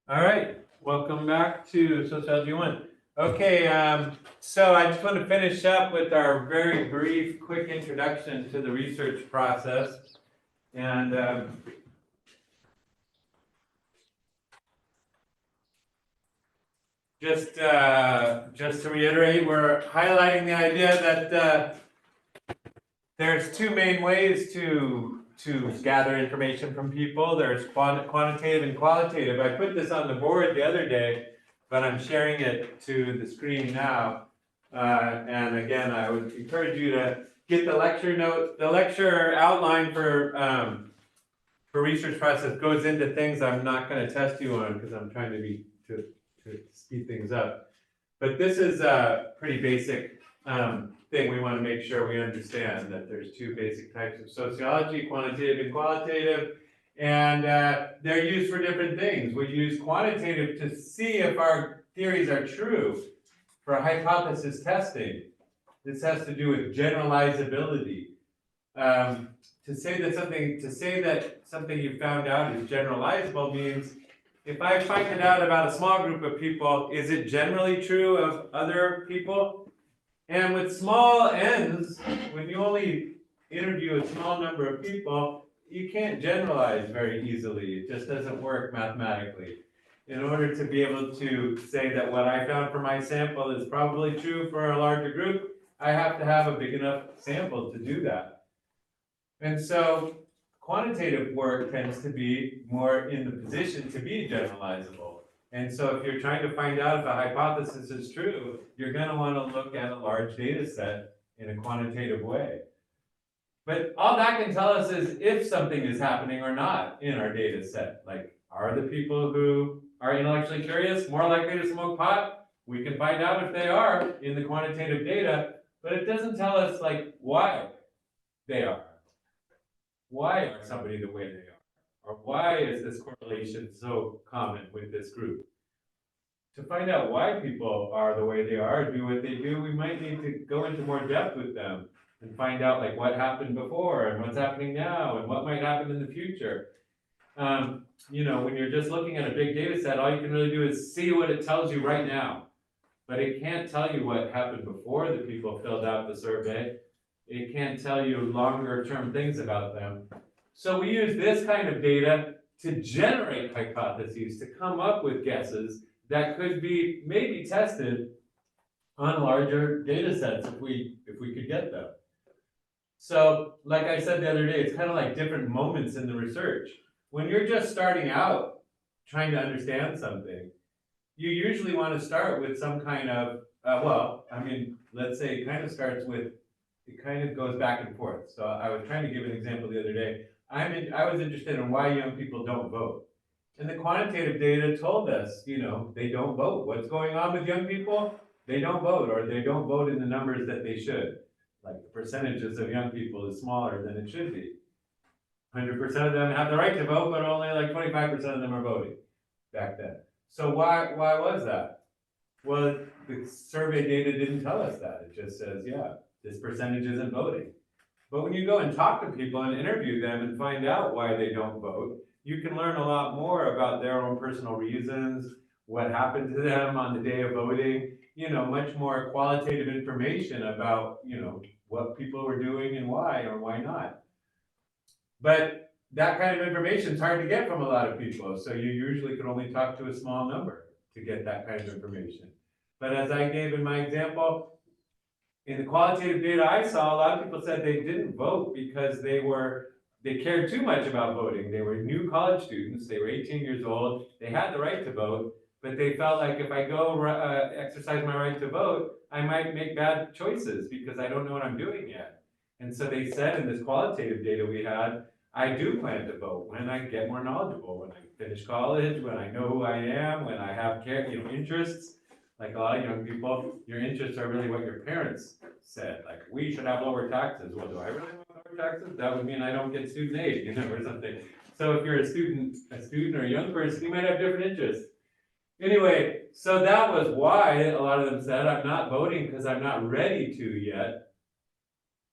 All right, welcome back to Sociology 1. Okay, so I just want to finish up with our very brief, quick introduction to the research process. And just to reiterate, we're highlighting the idea that there's two main ways to gather information from people. There's quantitative and qualitative. I put this on the board the other day, but I'm sharing it to the screen now. And again, I would encourage you to get the lecture note. The lecture outline for research process goes into things I'm not going to test you on because I'm trying to speed things up. But this is a pretty basic thing we want to make sure we understand, that there's two basic types of sociology, quantitative and qualitative, and they're used for different things. We use quantitative to see if our theories are true for hypothesis testing. This has to do with generalizability. To say that something you found out is generalizable means if I find it out about a small group of people, is it generally true of other people? And with small n's, when you only interview a small number of people, you can't generalize very easily. It just doesn't work mathematically. In order to be able to say that what I found for my sample is probably true for a larger group, I have to have a big enough sample to do that. And so quantitative work tends to be more in the position to be generalizable. And so if you're trying to find out if a hypothesis is true, you're going to want to look at a large data set in a quantitative way. But all that can tell us is if something is happening or not in our data set. Like, are the people who are intellectually curious more likely to smoke pot? We can find out if they are in the quantitative data, but it doesn't tell us like why they are. Why are somebody the way they are? Or why is this correlation so common with this group? To find out why people are the way they are, do what they do, we might need to go into more depth with them and find out like what happened before and what's happening now and what might happen in the future. You know, when you're just looking at a big data set, all you can really do is see what it tells you right now. But it can't tell you what happened before the people filled out the survey. It can't tell you longer term things about them. So we use this kind of data to generate hypotheses, to come up with guesses that could be maybe tested on larger data sets if we could get them. So like I said the other day, it's kind of like different moments in the research. When you're just starting out trying to understand something, you usually want to start with some kind of, let's say it kind of starts with, it kind of goes back and forth. So I was trying to give an example the other day. I was interested in why young people don't vote. And the quantitative data told us, you know, they don't vote. What's going on with young people? They don't vote, or they don't vote in the numbers that they should. Like the percentages of young people is smaller than it should be. 100% of them have the right to vote, but only like 25% of them are voting back then. So why was that? Well, the survey data didn't tell us that. It just says, yeah, this percentage isn't voting. But when you go and talk to people and interview them and find out why they don't vote, you can learn a lot more about their own personal reasons, what happened to them on the day of voting, you know, much more qualitative information about, you know, what people were doing and why or why not. But that kind of information is hard to get from a lot of people, so you usually can only talk to a small number to get that kind of information. But as I gave in my example, in the qualitative data I saw, a lot of people said they didn't vote because they cared too much about voting. They were new college students, they were 18 years old, they had the right to vote, but they felt like if I go exercise my right to vote, I might make bad choices because I don't know what I'm doing yet. And so they said in this qualitative data we had, I do plan to vote when I get more knowledgeable, when I finish college, when I know who I am, when I have interests. Like a lot of young people, your interests are really what your parents said. Like, we should have lower taxes. Well, do I really want lower taxes? That would mean I don't get student aid, you know, or something. So if you're a student or a young person, you might have different interests. Anyway, so that was why a lot of them said, I'm not voting because I'm not ready to yet.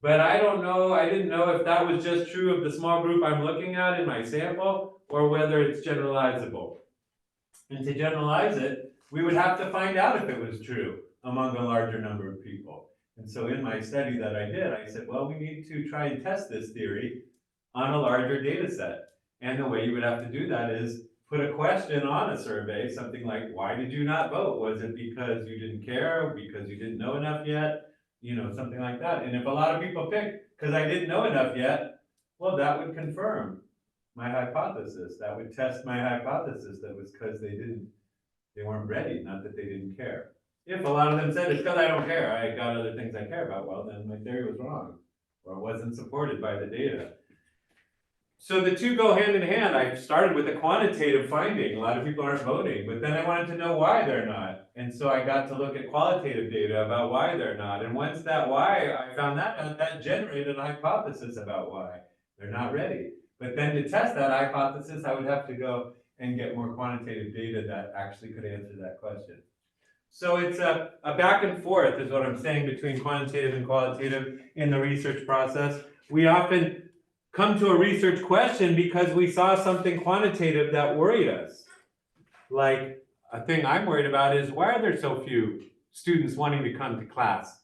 But I don't know, I didn't know if that was just true of the small group I'm looking at in my sample or whether it's generalizable. And to generalize it, we would have to find out if it was true among a larger number of people. And so in my study that I did, I said, well, we need to try and test this theory on a larger data set. And the way you would have to do that is put a question on a survey, something like, why did you not vote? Was it because you didn't care, because you didn't know enough yet? You know, something like that. And if a lot of people picked, because I didn't know enough yet, well, that would confirm my hypothesis. That would test my hypothesis that was because they weren't ready, not that they didn't care. If a lot of them said it's because I don't care, I got other things I care about, well, then my theory was wrong, or it wasn't supported by the data. So the two go hand in hand. I started with a quantitative finding. A lot of people aren't voting, but then I wanted to know why they're not. And so I got to look at qualitative data about why they're not. And once that why, I found that generated a hypothesis about why they're not ready. But then to test that hypothesis, I would have to go and get more quantitative data that actually could answer that question. So it's a back and forth is what I'm saying between quantitative and qualitative in the research process. We often come to a research question because we saw something quantitative that worried us. Like a thing I'm worried about is why are there so few students wanting to come to class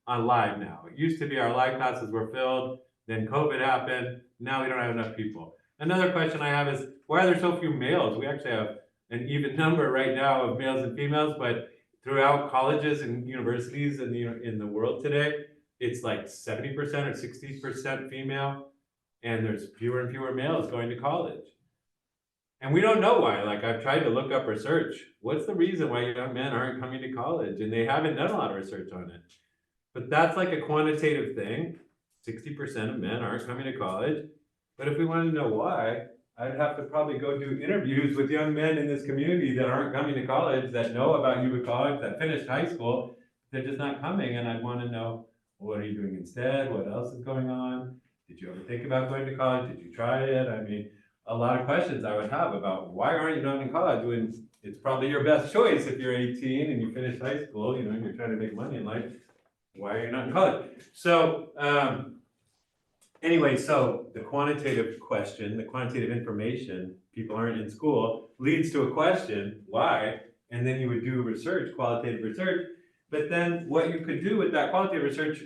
on live now? It used to be our live classes were filled, then COVID happened, now we don't have enough people. Another question I have is why are there so few males? We actually have an even number right now of males and females, but throughout colleges and universities in the world today, it's like 70% or 60% female. And there's fewer and fewer males going to college. And we don't know why. Like I've tried to look up research. What's the reason why young men aren't coming to college? And they haven't done a lot of research on it. But that's like a quantitative thing. 60% of men aren't coming to college. But if we wanted to know why, I'd have to probably go do interviews with young men in this community that aren't coming to college, that know about Yuba College, that finished high school. They're just not coming. And I'd want to know, what are you doing instead? What else is going on? Did you ever think about going to college? Did you try it? I mean, a lot of questions I would have about why aren't you not in college when it's probably your best choice if you're 18 and you finish high school, you know, and you're trying to make money in life. Why are you not in college? So anyway, so the quantitative question, the quantitative information, people aren't in school, leads to a question, why? And then you would do research, qualitative research. But then what you could do with that qualitative research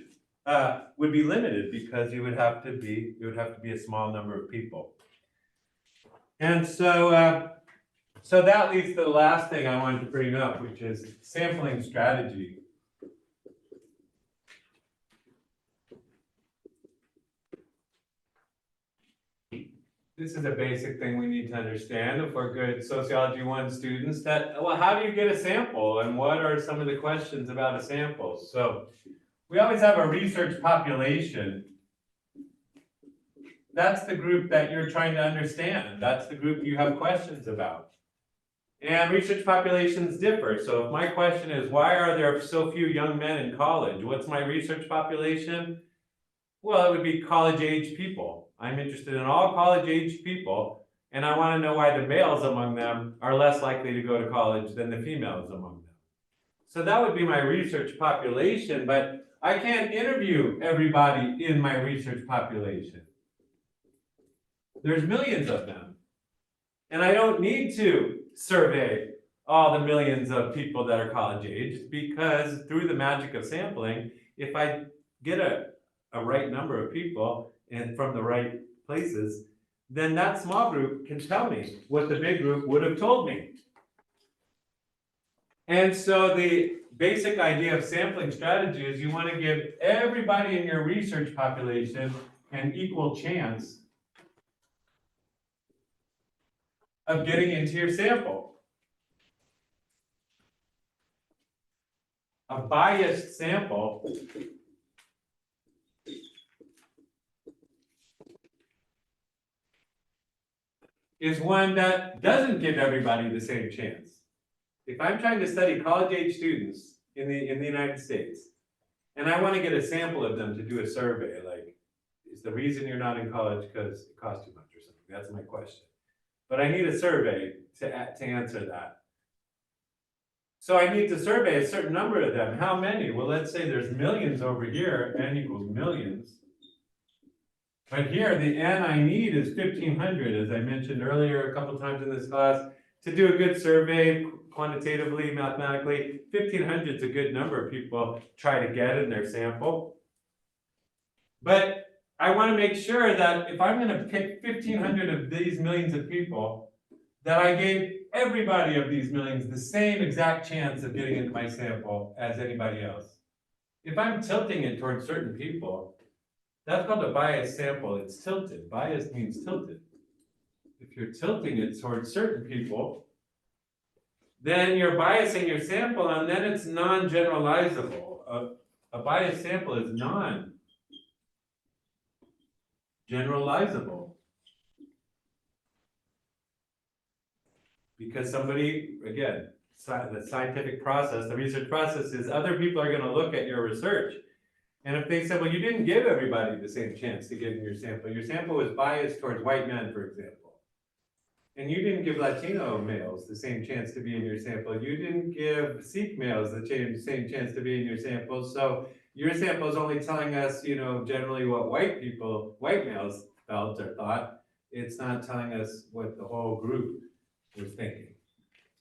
would be limited because it would have to be a small number of people. And so so that leads to the last thing I wanted to bring up, which is sampling strategy. This is a basic thing we need to understand if we're good Sociology 1 students, that, well, how do you get a sample and what are some of the questions about a sample? So we always have a research population. That's the group that you're trying to understand. That's the group you have questions about. And research populations differ. So if my question is, why are there so few young men in college? What's my research population? Well, it would be college-age people. I'm interested in all college-age people, and I want to know why the males among them are less likely to go to college than the females among them. So that would be my research population, but I can't interview everybody in my research population. There's millions of them. And I don't need to survey all the millions of people that are college-aged because through the magic of sampling, if I get a right number of people and from the right places, then that small group can tell me what the big group would have told me. And so the basic idea of sampling strategy is you want to give everybody in your research population an equal chance of getting into your sample. A biased sample is one that doesn't give everybody the same chance. If I'm trying to study college-age students in the United States, and I want to get a sample of them to do a survey, like, is the reason you're not in college because it costs too much or something? That's my question. But I need a survey to answer that. So I need to survey a certain number of them. How many? Well, let's say there's millions over here, n equals millions. But here, the n I need is 1,500, as I mentioned earlier a couple times in this class. to do a good survey, quantitatively, mathematically, 1,500 is a good number of people try to get in their sample. But I want to make sure that if I'm going to pick 1,500 of these millions of people, that I gave everybody of these millions the same exact chance of getting into my sample as anybody else. If I'm tilting it towards certain people, that's called a biased sample. It's tilted. Biased means tilted. If you're tilting it towards certain people, then you're biasing your sample, and then it's non-generalizable. A biased sample is non-generalizable. Because somebody, again, the scientific process, the research process is other people are going to look at your research. And if they said, well, you didn't give everybody the same chance to get in your sample was biased towards white men, for example. And you didn't give Latino males the same chance to be in your sample. You didn't give Sikh males the same chance to be in your sample. So your sample is only telling us, generally what white males felt or thought. It's not telling us what the whole group was thinking.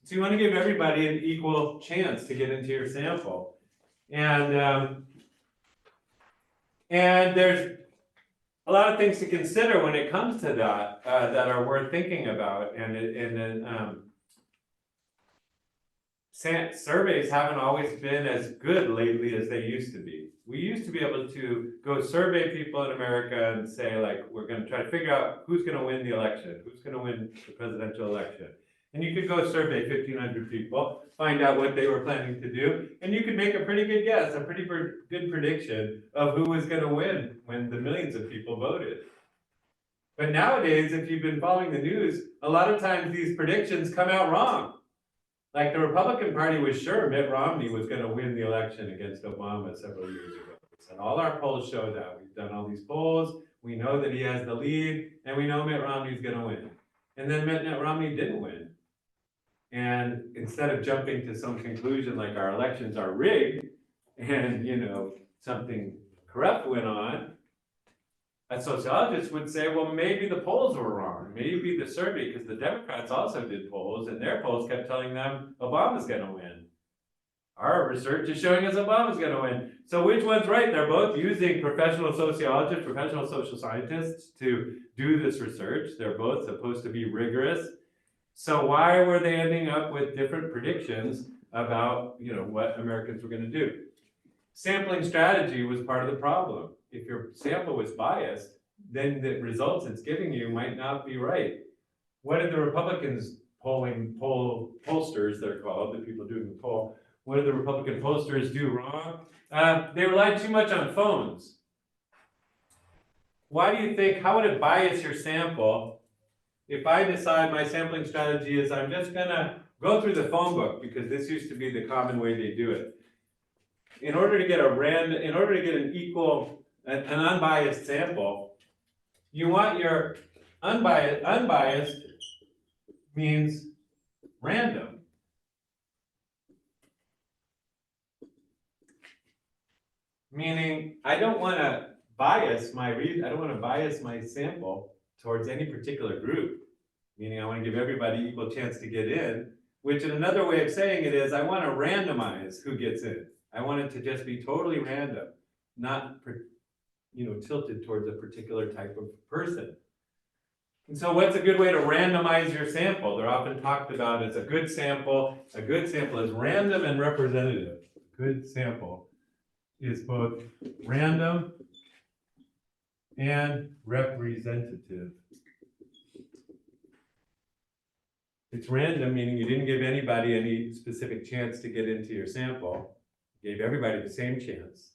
So you want to give everybody an equal chance to get into your sample. And there's a lot of things to consider when it comes to that that are worth thinking about. Surveys haven't always been as good lately as they used to be. We used to be able to go survey people in America and say, like, we're going to try to figure out who's going to win the election, who's going to win the presidential election. And you could go survey 1,500 people, find out what they were planning to do, and you could make a pretty good guess, a pretty good prediction of who was going to win when the millions of people voted. But nowadays, if you've been following the news, a lot of times these predictions come out wrong. Like the Republican Party was sure Mitt Romney was going to win the election against Obama several years ago. And all our polls show that. We've done all these polls, we know that he has the lead, and we know Mitt Romney's going to win. And then Mitt Romney didn't win. And instead of jumping to some conclusion like our elections are rigged and, something corrupt went on, a sociologist would say, well, maybe the polls were wrong. Maybe the survey, because the Democrats also did polls, and their polls kept telling them Obama's going to win. Our research is showing us Obama's going to win. So which one's right? They're both using professional sociologists, professional social scientists to do this research. They're both supposed to be rigorous. So why were they ending up with different predictions about, what Americans were going to do? Sampling strategy was part of the problem. If your sample was biased, then the results it's giving you might not be right. What did the Republicans pollsters, they're called, the people doing the poll, what did the Republican pollsters do wrong? They relied too much on phones. Why do you think, how would it bias your sample if I decide my sampling strategy is I'm just gonna go through the phone book, because this used to be the common way they do it. In order to get an unbiased sample, you want your unbiased means random. Meaning, I don't want to bias my sample towards any particular group. Meaning, I want to give everybody equal chance to get in. Which, in another way of saying it is, I want to randomize who gets in. I want it to just be totally random, not tilted towards a particular type of person. And so what's a good way to randomize your sample? They're often talked about as a good sample. A good sample is random and representative. A good sample is both random and representative. It's random, meaning you didn't give anybody any specific chance to get into your sample. You gave everybody the same chance.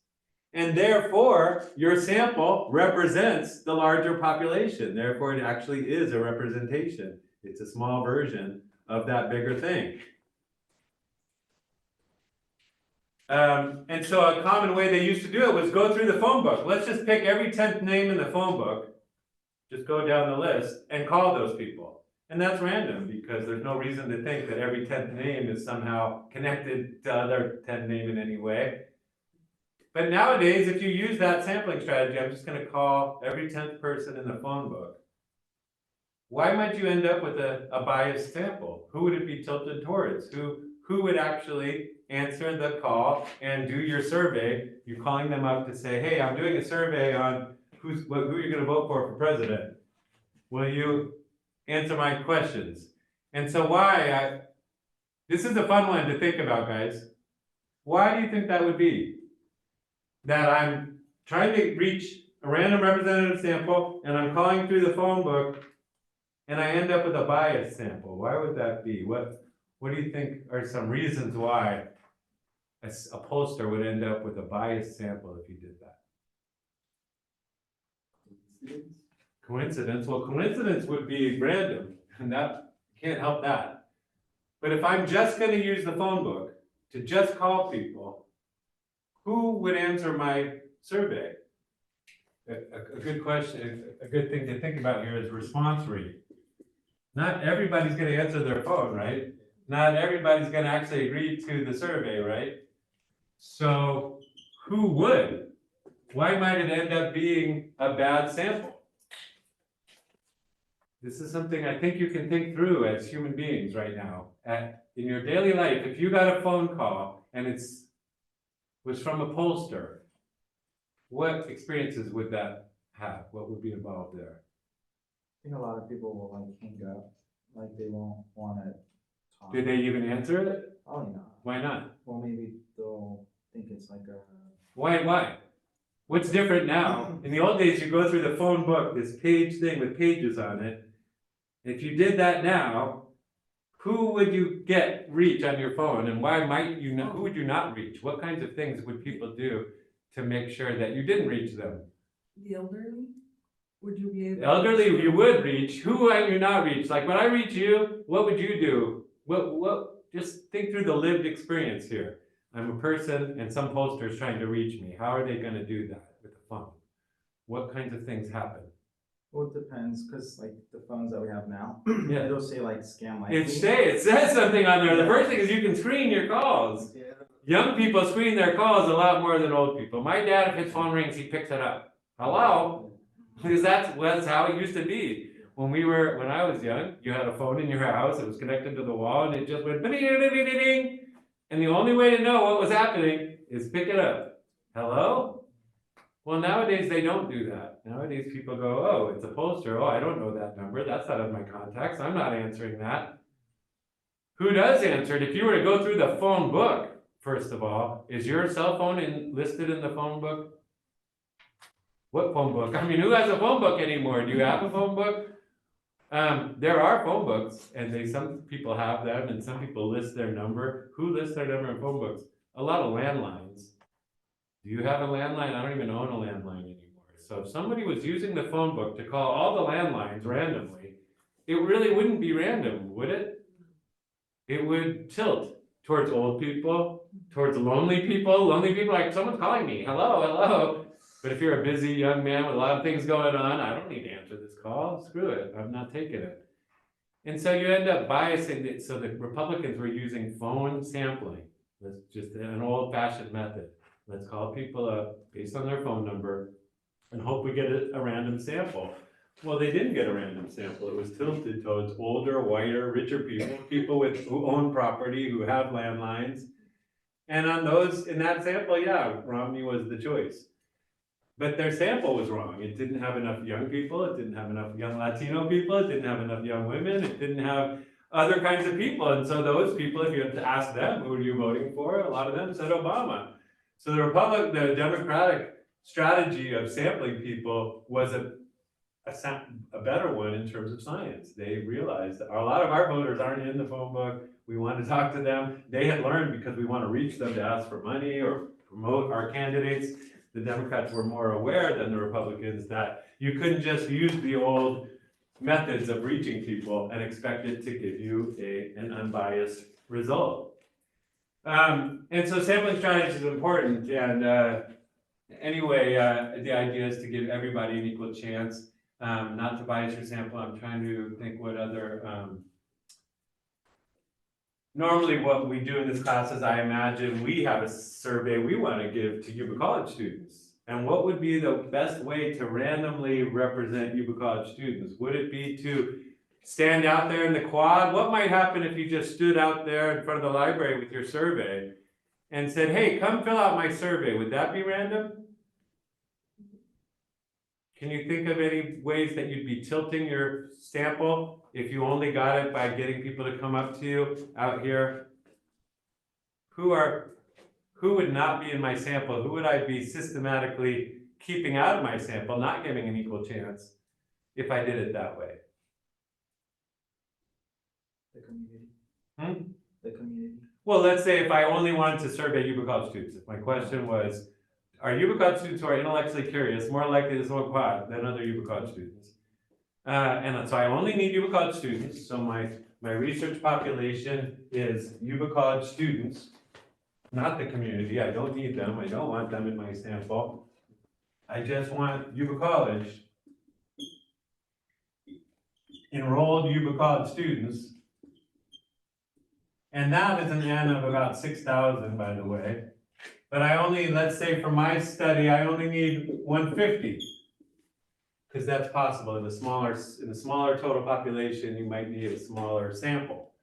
And therefore, your sample represents the larger population. Therefore, it actually is a representation. It's a small version of that bigger thing. And so a common way they used to do it was go through the phone book. Let's just pick every 10th name in the phone book, just go down the list and call those people. And that's random because there's no reason to think that every 10th name is somehow connected to other 10th name in any way. But nowadays, if you use that sampling strategy, I'm just going to call every 10th person in the phone book. why might you end up with a biased sample? Who would it be tilted towards? Who would actually answer the call and do your survey? You're calling them up to say, hey, I'm doing a survey on who you're gonna vote for president. Will you answer my questions? And so this is a fun one to think about, guys. Why do you think that would be? That I'm trying to reach a random representative sample and I'm calling through the phone book and I end up with a biased sample. Why would that be? What do you think are some reasons why a pollster would end up with a biased sample if you did that? Coincidence? Well, coincidence would be random, and that can't help that. But if I'm just going to use the phone book to just call people, who would answer my survey? A good question, a good thing to think about here is response rate. Not everybody's going to answer their phone, right? Not everybody's going to actually agree to the survey, right? So who would? Why might it end up being a bad sample? This is something I think you can think through as human beings right now. In your daily life, if you got a phone call and was from a pollster, what experiences would that have? What would be involved there? I think a lot of people will like hang up, like they won't want to talk. Did they even answer it? Probably not. Why not? Well, maybe they'll think it's like a. Why? What's different now? In the old days, you go through the phone book, this page thing with pages on it. If you did that now, who would you reach on your phone, and why might you not? Who would you not reach? What kinds of things would people do to make sure that you didn't reach them? The elderly? Would you be able? The elderly you would reach. Who would you not reach? Like when I reach you, what would you do? What? Just think through the lived experience here. I'm a person, and some pollster is trying to reach me. How are they going to do that with the phone? What kinds of things happen? Well, it depends, because like the phones that we have now, Yeah. it'll say like scam likely. It says something on there. The first thing is you can screen your calls. Yeah. Young people screen their calls a lot more than old people. My dad, if his phone rings, he picks it up. Hello? Because that's how it used to be. When I was young, you had a phone in your house, it was connected to the wall, and it just went ding. And the only way to know what was happening is pick it up. Hello? Well, nowadays they don't do that. Nowadays people go, oh, it's a pollster. Oh, I don't know that number. That's not in my contacts. I'm not answering that. Who does answer it? If you were to go through the phone book, first of all, is your cell phone listed in the phone book? What phone book? I mean, who has a phone book anymore? Do you have a phone book? There are phone books, and some people have them, and some people list their number. Who lists their number in phone books? A lot of landlines. Do you have a landline? I don't even own a landline anymore. So if somebody was using the phone book to call all the landlines randomly, it really wouldn't be random, would it? It would tilt towards old people, towards lonely people like someone's calling me, hello. But if you're a busy young man with a lot of things going on, I don't need to answer this call, screw it, I'm not taking it. And so you end up biasing it. So the Republicans were using phone sampling. That's just an old-fashioned method. Let's call people up based on their phone number and hope we get a random sample. Well, they didn't get a random sample. It was tilted towards older, whiter, richer people who own property, who have landlines. And in that sample, yeah, Romney was the choice. But their sample was wrong. It didn't have enough young people. It didn't have enough young Latino people. It didn't have enough young women. It didn't have other kinds of people. And so those people, if you had to ask them, who are you voting for? A lot of them said Obama. So the Democratic strategy of sampling people was a better one in terms of science. They realized that a lot of our voters aren't in the phone book. We want to talk to them. They had learned because we want to reach them to ask for money or promote our candidates. The Democrats were more aware than the Republicans that you couldn't just use the old methods of reaching people and expect it to give you an unbiased result. And so sampling strategy is important. And anyway, the idea is to give everybody an equal chance, not to bias your sample. I'm trying to think what other, normally what we do in this class is I imagine we have a survey we want to give to Yuba College students. And what would be the best way to randomly represent Yuba College students? Would it be to stand out there in the quad? What might happen if you just stood out there in front of the library with your survey and said, hey, come fill out my survey? Would that be random? Can you think of any ways that you'd be tilting your sample if you only got it by getting people to come up to you out here? Who would not be in my sample? Who would I be systematically keeping out of my sample, not giving an equal chance if I did it that way? The community. Hmm? The community. Well, let's say if I only wanted to survey UB College students, if my question was, are UB College students who are intellectually curious more likely to smoke pot than other UB College students? And so I only need UB College students, so my research population is UB College students, not the community. I don't need them, I don't want them in my sample. I just want UB College, enrolled UB College students. And that is an N of about 6,000, by the way. But I only, let's say for my study, I only need 150. Because that's possible. In a smaller total population, you might need a smaller sample.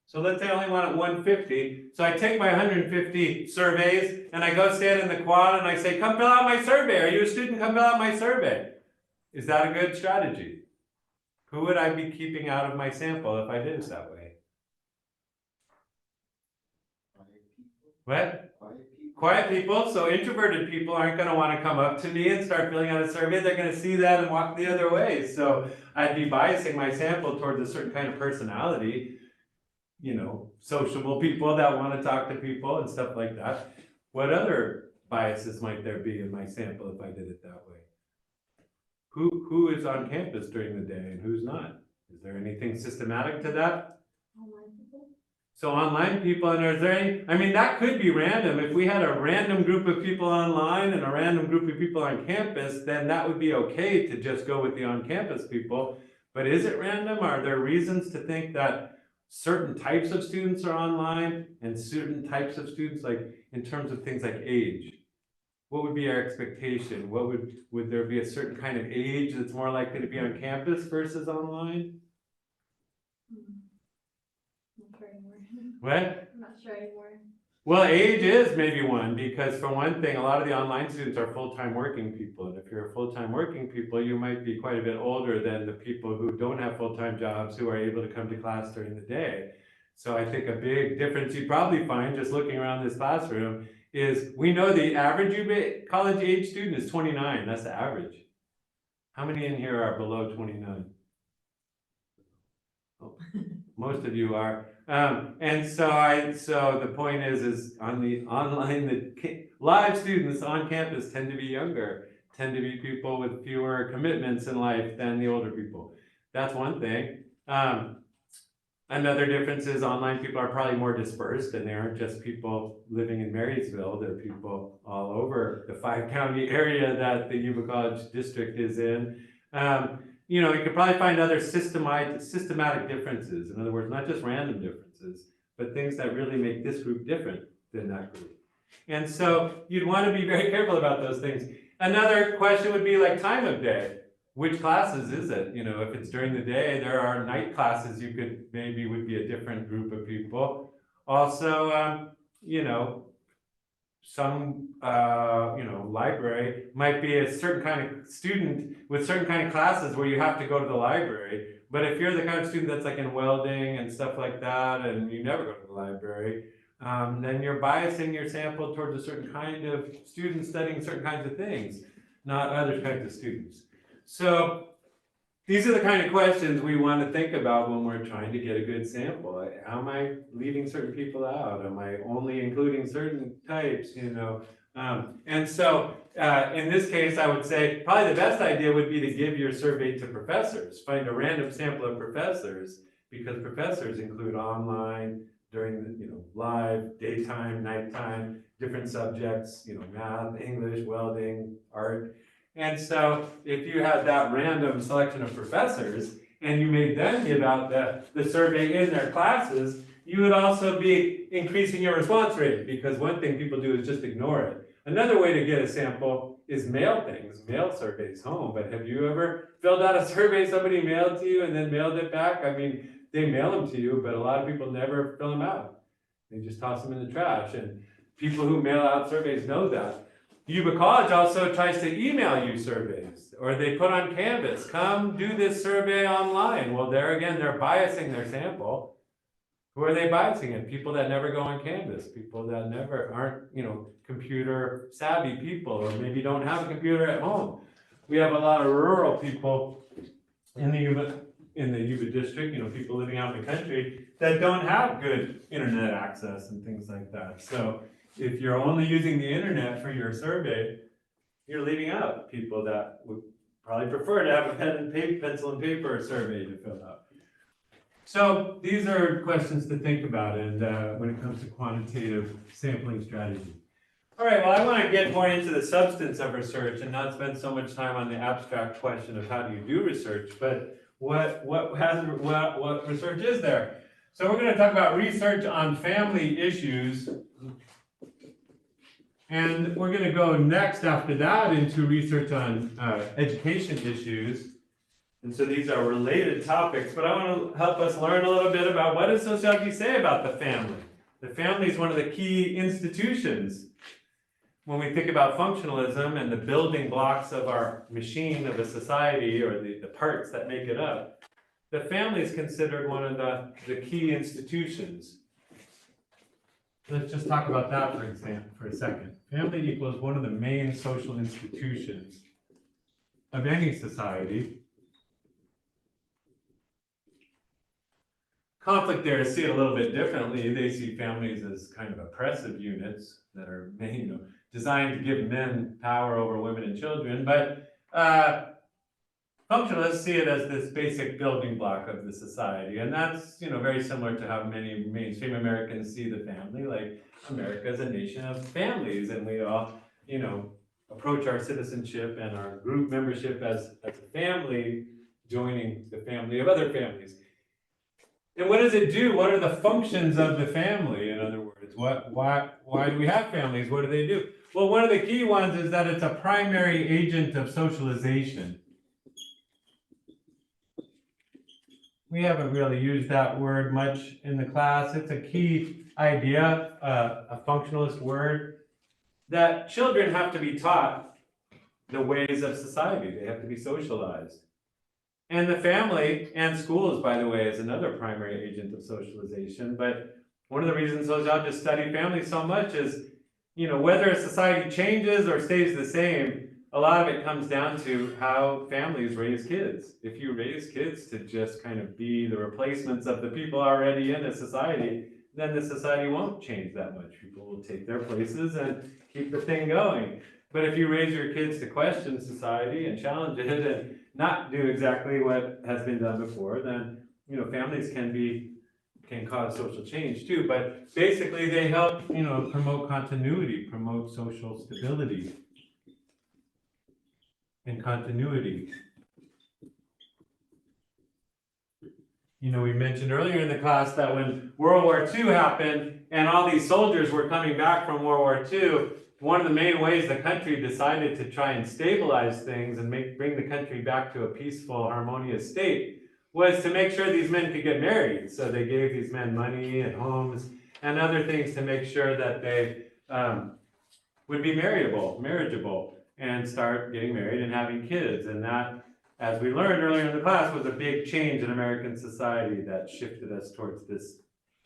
So let's say I only want 150. So I take my 150 surveys and I go stand in the quad and I say, come fill out my survey. Are you a student? Come fill out my survey. Is that a good strategy? Who would I be keeping out of my sample if I did it that way? What? Quiet people. So introverted people aren't going to want to come up to me and start filling out a survey. They're going to see that and walk the other way. So I'd be biasing my sample towards a certain kind of personality, you know, sociable people that want to talk to people and stuff like that. What other biases might there be in my sample if I did it that way? Who is on campus during the day and who's not? Is there anything systematic to that? Online people? So online people, and is there any, I mean, that could be random. If we had a random group of people online and a random group of people on campus, then that would be okay to just go with the on-campus people. But is it random? Are there reasons to think that certain types of students are online and certain types of students, like in terms of things like age? What would be our expectation? Would there be a certain kind of age that's more likely to be on campus versus online? Not sure anymore. What? I'm not sure anymore. Well, age is maybe one, because for one thing, a lot of the online students are full-time working people. And if you're a full-time working people, you might be quite a bit older than the people who don't have full-time jobs who are able to come to class during the day. So I think a big difference you'd probably find just looking around this classroom is we know the average UB college age student is 29. That's the average. How many in here are below 29? Oh, most of you are. And so the point is on the online, the live students on campus tend to be younger, tend to be people with fewer commitments in life than the older people. That's one thing. Another difference is online people are probably more dispersed, and they aren't just people living in Marysville. They're people all over the 5-county area that the UB College district is in. You know, you could probably find other systematic differences. In other words, not just random differences, but things that really make this group different than that group. And so you'd want to be very careful about those things. Another question would be like time of day. Which classes is it? You know, if it's during the day, there are night classes you could maybe would be a different group of people. Also, you know, some, you know, library might be a certain kind of student with certain kind of classes where you have to go to the library. But if you're the kind of student that's like in welding and stuff like that, and you never go to the library, then you're biasing your sample towards a certain kind of student studying certain kinds of things, not other kinds of students. So these are the kind of questions we want to think about when we're trying to get a good sample. How am I leaving certain people out? Am I only including certain types, you know? And so in this case, I would say probably the best idea would be to give your survey to professors. Find a random sample of professors, because professors include online, during the, you know, live, daytime, nighttime, different subjects, you know, math, English, welding, art. And so if you had that random selection of professors and you made them give out the survey in their classes, you would also be increasing your response rate, because one thing people do is just ignore it. Another way to get a sample is mail things, mail surveys home. But have you ever filled out a survey somebody mailed to you and then mailed it back? I mean, they mail them to you, but a lot of people never fill them out. They just toss them in the trash. And people who mail out surveys know that. Yuba College also tries to email you surveys, or they put on Canvas, come do this survey online. Well, there again, they're biasing their sample. Who are they biasing it? People that never go on Canvas, people that never aren't, computer savvy people, or maybe don't have a computer at home. We have a lot of rural people in the Yuba district, people living out in the country that don't have good internet access and things like that. So if you're only using the internet for your survey, you're leaving out people that would probably prefer to have a pencil and paper survey to fill out. So these are questions to think about, and when it comes to quantitative sampling strategy. All right, well, I want to get more into the substance of research and not spend so much time on the abstract question of how do you do research, but what research is there? So we're going to talk about research on family issues, and we're going to go next after that into research on education issues. And so these are related topics, but I want to help us learn a little bit about what does sociology say about the family. The family is one of the key institutions. When we think about functionalism and the building blocks of our machine of a society, or the parts that make it up, the family is considered one of the key institutions. Let's just talk about that for a second. Family equals one of the main social institutions of any society. Conflict there to see it a little bit differently. They see families as kind of oppressive units that are, designed to give men power over women and children, but functionalists see it as this basic building block of the society, and that's very similar to how many mainstream Americans see the family. Like, America is a nation of families, and we all approach our citizenship and our group membership as a family, joining the family of other families. And what does it do? What are the functions of the family? In other words, why do we have families? What do they do? Well, one of the key ones is that it's a primary agent of socialization. We haven't really used that word much in the class. It's a key idea, a functionalist word, that children have to be taught the ways of society. They have to be socialized. And the family and schools, by the way, is another primary agent of socialization. But one of the reasons sociologists study families so much is, whether a society changes or stays the same, a lot of it comes down to how families raise kids. If you raise kids to just kind of be the replacements of the people already in a society, then the society won't change that much. People will take their places and keep the thing going. But if you raise your kids to question society and challenge it and not do exactly what has been done before, then families can cause social change too. But basically, they help promote continuity, promote social stability and continuity. We mentioned earlier in the class that when World War II happened and all these soldiers were coming back from World War II, one of the main ways the country decided to try and stabilize things and bring the country back to a peaceful, harmonious state was to make sure these men could get married. So they gave these men money and homes and other things to make sure that they would be marriageable, and start getting married and having kids. And that, as we learned earlier in the class, was a big change in American society that shifted us towards this,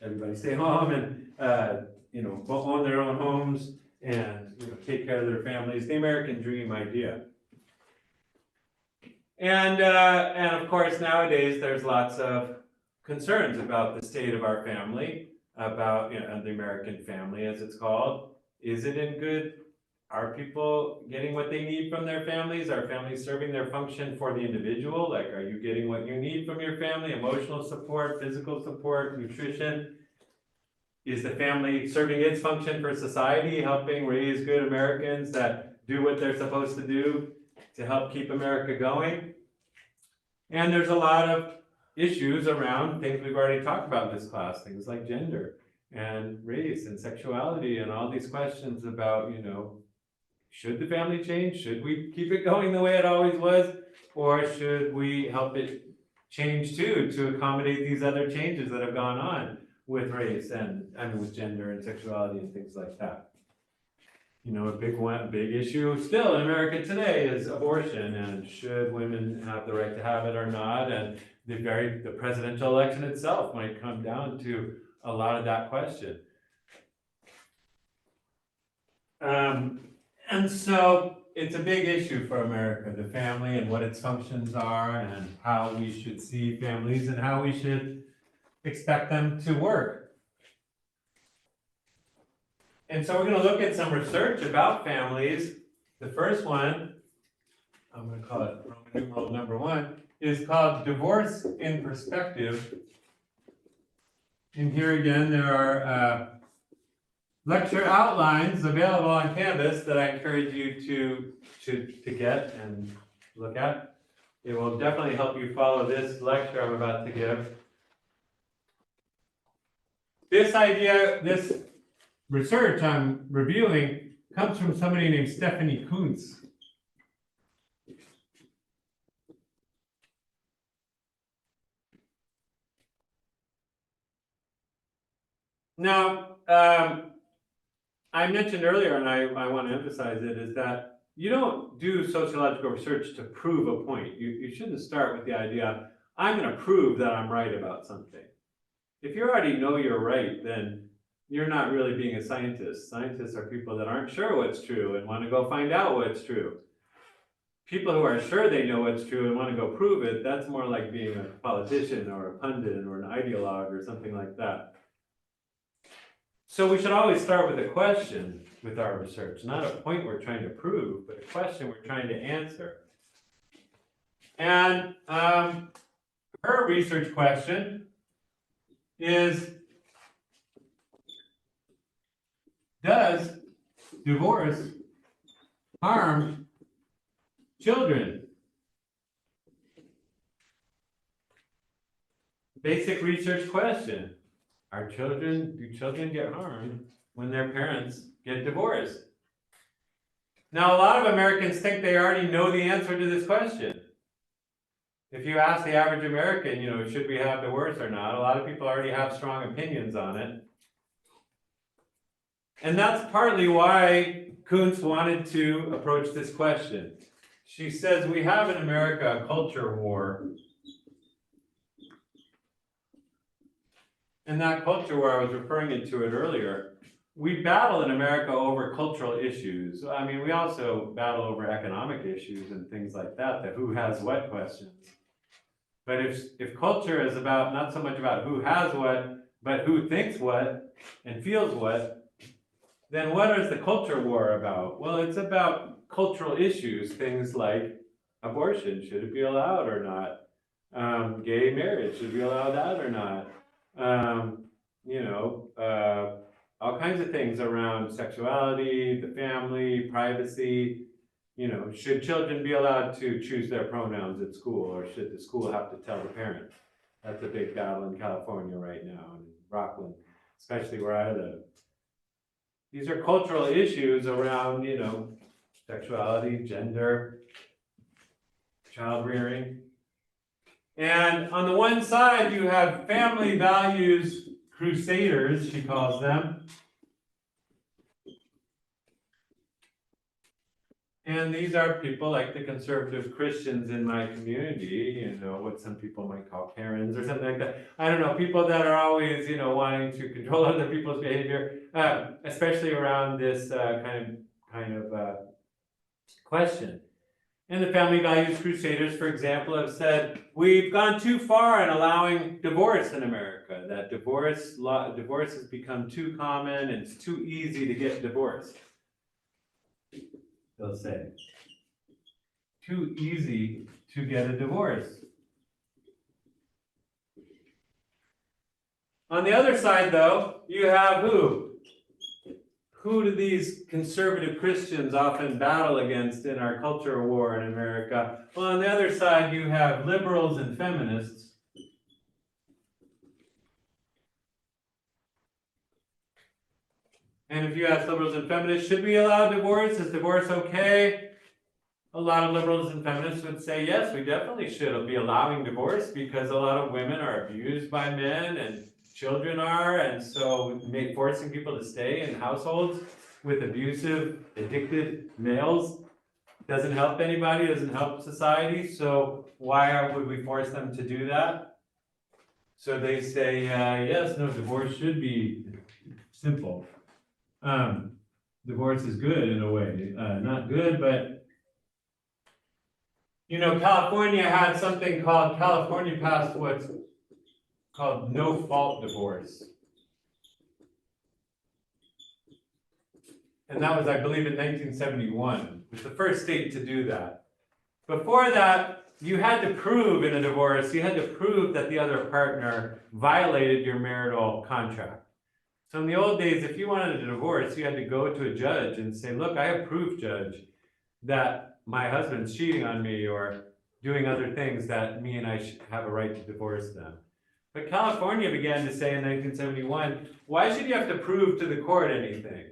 everybody stay home and own their own homes and take care of their families, the American dream idea. And of course, nowadays there's lots of concerns about the state of our family, about the American family, as it's called. Is it in good? Are people getting what they need from their families? Are families serving their function for the individual? Like, are you getting what you need from your family? Emotional support, physical support, nutrition? Is the family serving its function for society, helping raise good Americans that do what they're supposed to do to help keep America going? And there's a lot of issues around things we've already talked about in this class, things like gender and race and sexuality and all these questions about, should the family change? Should we keep it going the way it always was? Or should we help it change too, to accommodate these other changes that have gone on with race and, with gender and sexuality and things like that? You know, a big issue still in America today is abortion, and should women have the right to have it or not? And the presidential election itself might come down to a lot of that question. And so it's a big issue for America, the family and what its functions are and how we should see families and how we should expect them to work. And so we're going to look at some research about families. The first one, I'm going to call it Roman numeral number 1, is called Divorce in Perspective. And here again, there are lecture outlines available on Canvas that I encourage you to get and look at. It will definitely help you follow this lecture I'm about to give. This idea, this research I'm reviewing, comes from somebody named Stephanie Coontz. Now, I mentioned earlier, and I want to emphasize it, is that you don't do sociological research to prove a point. You shouldn't start with the idea, I'm going to prove that I'm right about something. If you already know you're right, then you're not really being a scientist. Scientists are people that aren't sure what's true and want to go find out what's true. People who are sure they know what's true and want to go prove it, that's more like being a politician or a pundit or an ideologue or something like that. So we should always start with a question with our research, not a point we're trying to prove, but a question we're trying to answer. And her research question is, does divorce harm children? Basic research question. Do children get harmed when their parents get divorced? Now, a lot of Americans think they already know the answer to this question. If you ask the average American, should we have divorce or not, a lot of people already have strong opinions on it. And that's partly why Coontz wanted to approach this question. She says we have in America a culture war. And that culture war, I was referring to it earlier, we battle in America over cultural issues. I mean, we also battle over economic issues and things like that, the who has what questions. But if culture is about not so much about who has what, but who thinks what and feels what, then what is the culture war about? Well, it's about cultural issues, things like abortion, should it be allowed or not? Gay marriage, should we allow that or not? All kinds of things around sexuality, the family, privacy. Should children be allowed to choose their pronouns at school, or should the school have to tell the parents? That's a big battle in California right now, in Rockland, especially where I live. These are cultural issues around, sexuality, gender, child rearing. And on the one side, you have family values crusaders, she calls them. And these are people like the conservative Christians in my community, what some people might call Karens or something like that. I don't know, people that are always, wanting to control other people's behavior, especially around this kind of question. And the family values crusaders, for example, have said, we've gone too far in allowing divorce in America, that divorce has become too common and it's too easy to get divorced. They'll say, too easy to get a divorce. On the other side, though, you have who? Who do these conservative Christians often battle against in our culture war in America? Well, on the other side, you have liberals and feminists. And if you ask liberals and feminists, should we allow divorce? Is divorce okay? A lot of liberals and feminists would say, yes, we definitely should be allowing divorce because a lot of women are abused by men and children are, and so forcing people to stay in households with abusive, addicted males doesn't help anybody, doesn't help society, so why would we force them to do that? So they say, yes, no, divorce should be simple. Divorce is good in a way, not good, but California had something called, California passed what's called no-fault divorce. And that was, I believe, in 1971. It was the first state to do that. Before that, you had to prove in a divorce, you had to prove that the other partner violated your marital contract. So in the old days, if you wanted a divorce, you had to go to a judge and say, look, I have proof, judge, that my husband's cheating on me or doing other things that me and I should have a right to divorce them. But California began to say in 1971, why should you have to prove to the court anything?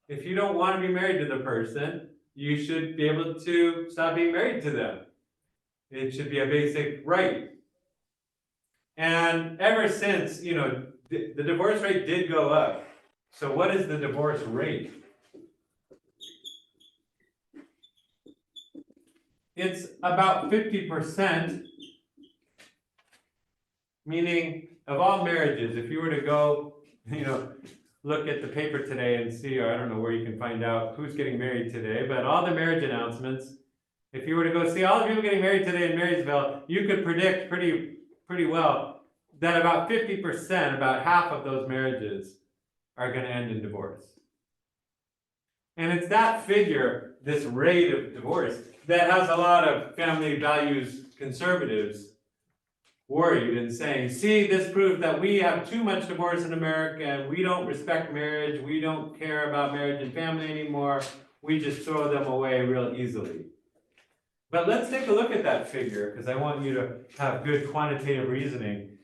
If you don't want to be married to the person, you should be able to stop being married to them. It should be a basic right. And ever since, the divorce rate did go up. So what is the divorce rate? It's about 50%, meaning of all marriages, if you were to go, look at the paper today and see, or I don't know where you can find out who's getting married today, but all the marriage announcements, if you were to go see all the people getting married today in Marysville, you could predict pretty well that about 50%, about half of those marriages are going to end in divorce. And it's that figure, this rate of divorce, that has a lot of family values conservatives worried and saying, see, this proves that we have too much divorce in America and we don't respect marriage, we don't care about marriage and family anymore, we just throw them away real easily. But let's take a look at that figure, because I want you to have good quantitative reasoning.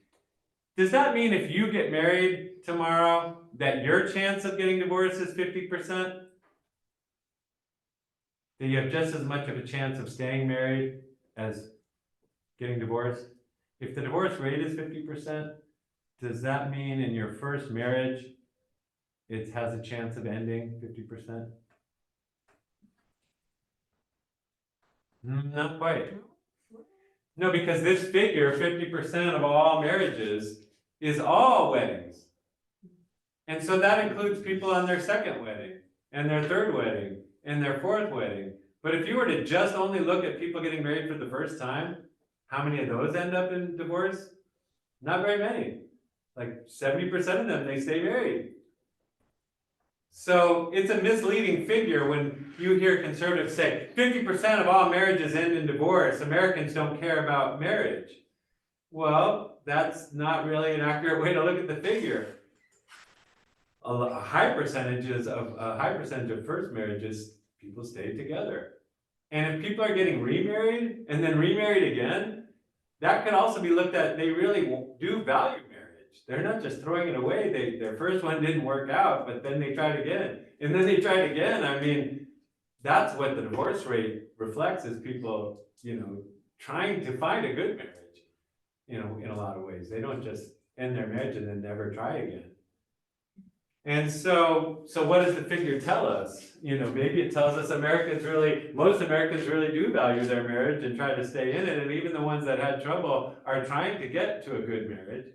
Does that mean if you get married tomorrow, that your chance of getting divorced is 50%? Do you have just as much of a chance of staying married as getting divorced? If the divorce rate is 50%, does that mean in your first marriage, it has a chance of ending 50%? Not quite. No, because this figure, 50% of all marriages, is all weddings. And so that includes people on their second wedding, and their third wedding, and their fourth wedding. But if you were to just only look at people getting married for the first time, how many of those end up in divorce? Not very many. Like 70% of them, they stay married. So it's a misleading figure when you hear conservatives say 50% of all marriages end in divorce. Americans don't care about marriage. Well, that's not really an accurate way to look at the figure. A high percentage of first marriages, people stay together. And if people are getting remarried and then remarried again, that could also be looked at, they really do value marriage. They're not just throwing it away. Their first one didn't work out, but then they tried again. And then they tried again. I mean, that's what the divorce rate reflects, is people, trying to find a good marriage, in a lot of ways. They don't just end their marriage and then never try again. And so what does the figure tell us? Maybe it tells us most Americans really do value their marriage and try to stay in it, and even the ones that had trouble are trying to get to a good marriage.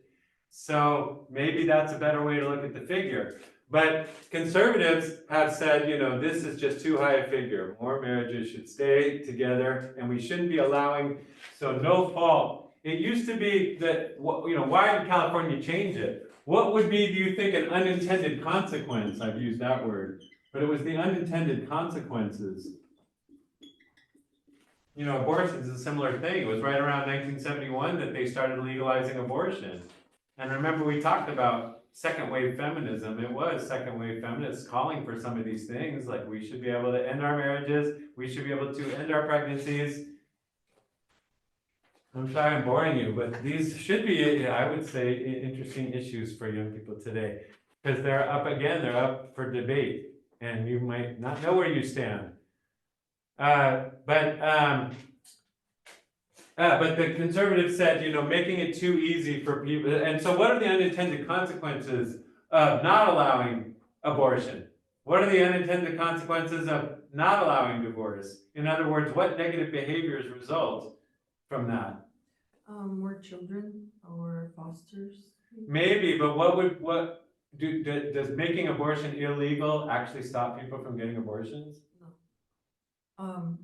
So maybe that's a better way to look at the figure. But conservatives have said, this is just too high a figure. More marriages should stay together, and we shouldn't be allowing, so no fault. It used to be that, why did California change it? What would be, do you think, an unintended consequence? I've used that word, but it was the unintended consequences. Abortion is a similar thing. It was right around 1971 that they started legalizing abortion. And remember, we talked about second wave feminism. It was second wave feminists calling for some of these things, like we should be able to end our marriages, we should be able to end our pregnancies. I'm sorry I'm boring you, but these should be, I would say, interesting issues for young people today. Because they're up for debate, and you might not know where you stand. But the conservatives said, making it too easy for people, and so what are the unintended consequences of not allowing abortion? What are the unintended consequences of not allowing divorce? In other words, what negative behaviors result from that? More children or fosters? Maybe, but does making abortion illegal actually stop people from getting abortions? Um,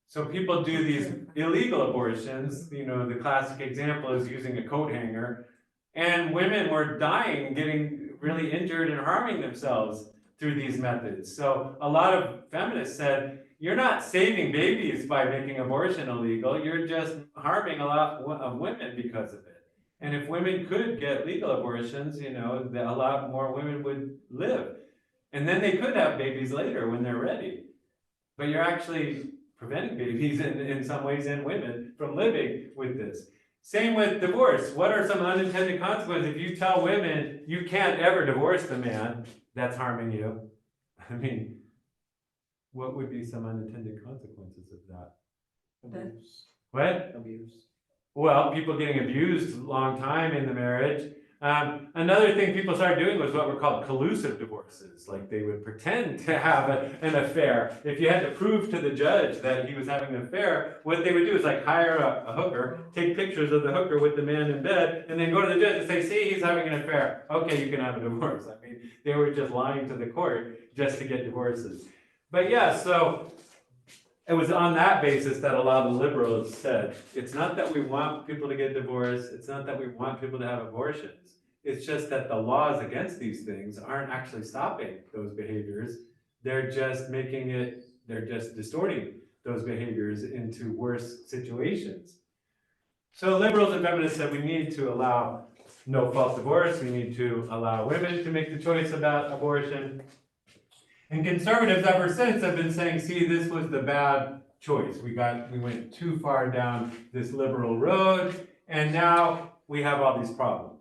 So people do these illegal abortions, the classic example is using a coat hanger, and women were dying, getting really injured and harming themselves through these methods. So a lot of feminists said, you're not saving babies by making abortion illegal, you're just harming a lot of women because of it. And if women could get legal abortions, a lot more women would live. And then they could have babies later when they're ready. But you're actually preventing babies in some ways and women from living with this. Same with divorce. What are some unintended consequences? If you tell women you can't ever divorce the man that's harming you, I mean, what would be some unintended consequences of that? Abuse. What? Abuse. Well, people getting abused a long time in the marriage. Another thing people started doing was what were called collusive divorces. Like they would pretend to have an affair. If you had to prove to the judge that he was having an affair, what they would do is like hire a hooker, take pictures of the hooker with the man in bed, and then go to the judge and say, see, he's having an affair. Okay, you can have a divorce. I mean, they were just lying to the court just to get divorces. But yeah, so it was on that basis that a lot of the liberals said, it's not that we want people to get divorced, it's not that we want people to have abortions. It's just that the laws against these things aren't actually stopping those behaviors. They're just distorting those behaviors into worse situations. So liberals and feminists said we need to allow no-fault divorce, we need to allow women to make the choice about abortion. And conservatives ever since have been saying, see, this was the bad choice. We went too far down this liberal road, and now we have all these problems.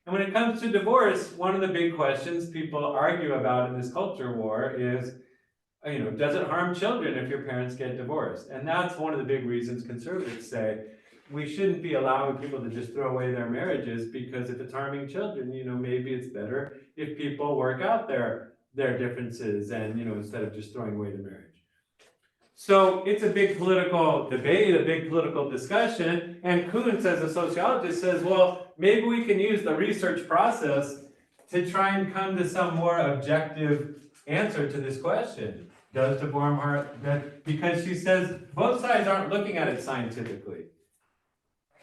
And when it comes to divorce, one of the big questions people argue about in this culture war is, does it harm children if your parents get divorced? And that's one of the big reasons conservatives say we shouldn't be allowing people to just throw away their marriages, because if it's harming children, maybe it's better if people work out their differences and, instead of just throwing away the marriage. So it's a big political debate, a big political discussion, and Coontz, as a sociologist, says, well, maybe we can use the research process to try and come to some more objective answer to this question. Does divorce harm? Because she says both sides aren't looking at it scientifically.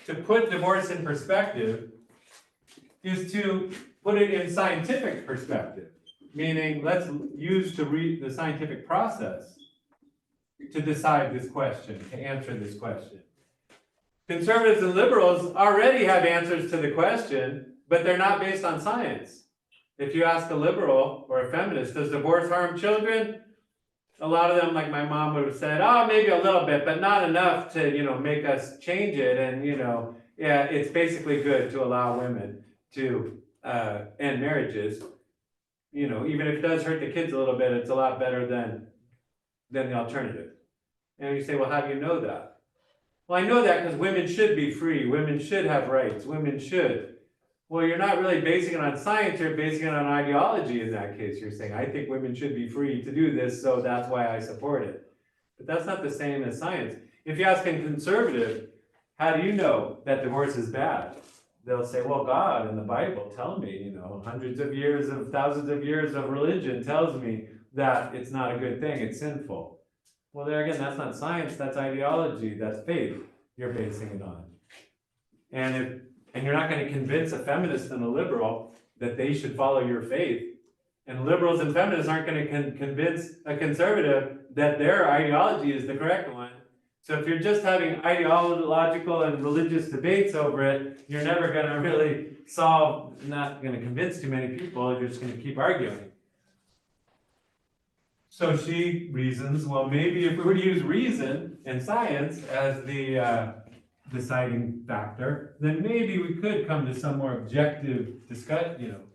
To put divorce in perspective is to put it in scientific perspective. Meaning, let's use the scientific process to decide this question, to answer this question. Conservatives and liberals already have answers to the question, but they're not based on science. If you ask a liberal or a feminist, does divorce harm children? A lot of them, like my mom, would have said, oh, maybe a little bit, but not enough to, make us change it. And, yeah, it's basically good to allow women to end marriages. Even if it does hurt the kids a little bit, it's a lot better than the alternative. And you say, well, how do you know that? Well, I know that because women should be free. Women should have rights. Women should. Well, you're not really basing it on science. You're basing it on ideology in that case. You're saying, I think women should be free to do this, so that's why I support it. But that's not the same as science. If you ask a conservative, how do you know that divorce is bad? They'll say, well, God and the Bible tell me, hundreds of years of thousands of years of religion tells me that it's not a good thing, it's sinful. Well, there again, that's not science, that's ideology, that's faith you're basing it on. And you're not going to convince a feminist and a liberal that they should follow your faith. And liberals and feminists aren't going to convince a conservative that their ideology is the correct one. So if you're just having ideological and religious debates over it, you're never going to really not going to convince too many people, you're just going to keep arguing. So she reasons, well, maybe if we were to use reason and science as the deciding factor, then maybe we could come to some more objective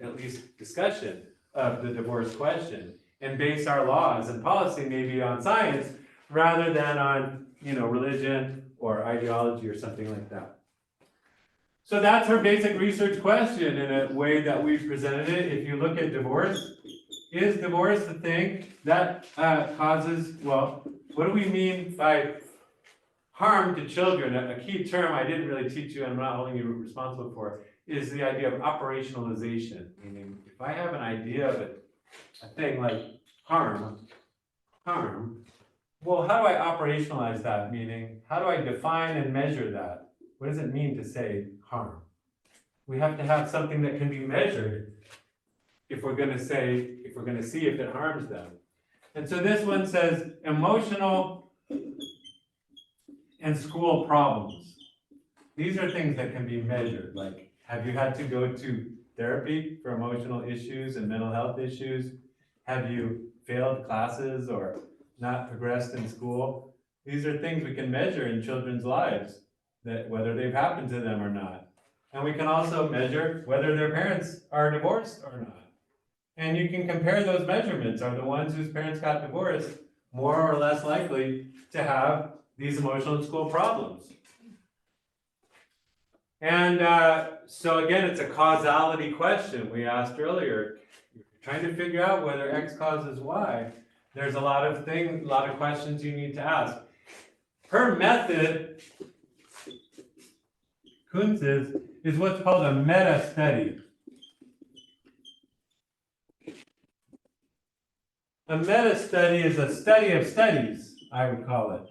at least discussion of the divorce question and base our laws and policy maybe on science rather than on, religion or ideology or something like that. So that's her basic research question in a way that we've presented it. If you look at divorce, is divorce the thing that causes, well, what do we mean by harm to children? A key term I didn't really teach you and I'm not holding you responsible for is the idea of operationalization. Meaning, if I have an idea of a thing like harm, well, how do I operationalize that? Meaning, how do I define and measure that? What does it mean to say harm? We have to have something that can be measured if we're going to see if it harms them. And so this one says emotional and school problems. These are things that can be measured. Like, have you had to go to therapy for emotional issues and mental health issues? Have you failed classes or not progressed in school? These are things we can measure in children's lives, that whether they've happened to them or not. And we can also measure whether their parents are divorced or not. And you can compare those measurements. Are the ones whose parents got divorced more or less likely to have these emotional and school problems? And so again, it's a causality question we asked earlier. You're trying to figure out whether X causes Y. There's a lot of questions you need to ask. Her method, Coontz, is what's called a meta-study. A meta-study is a study of studies, I would call it.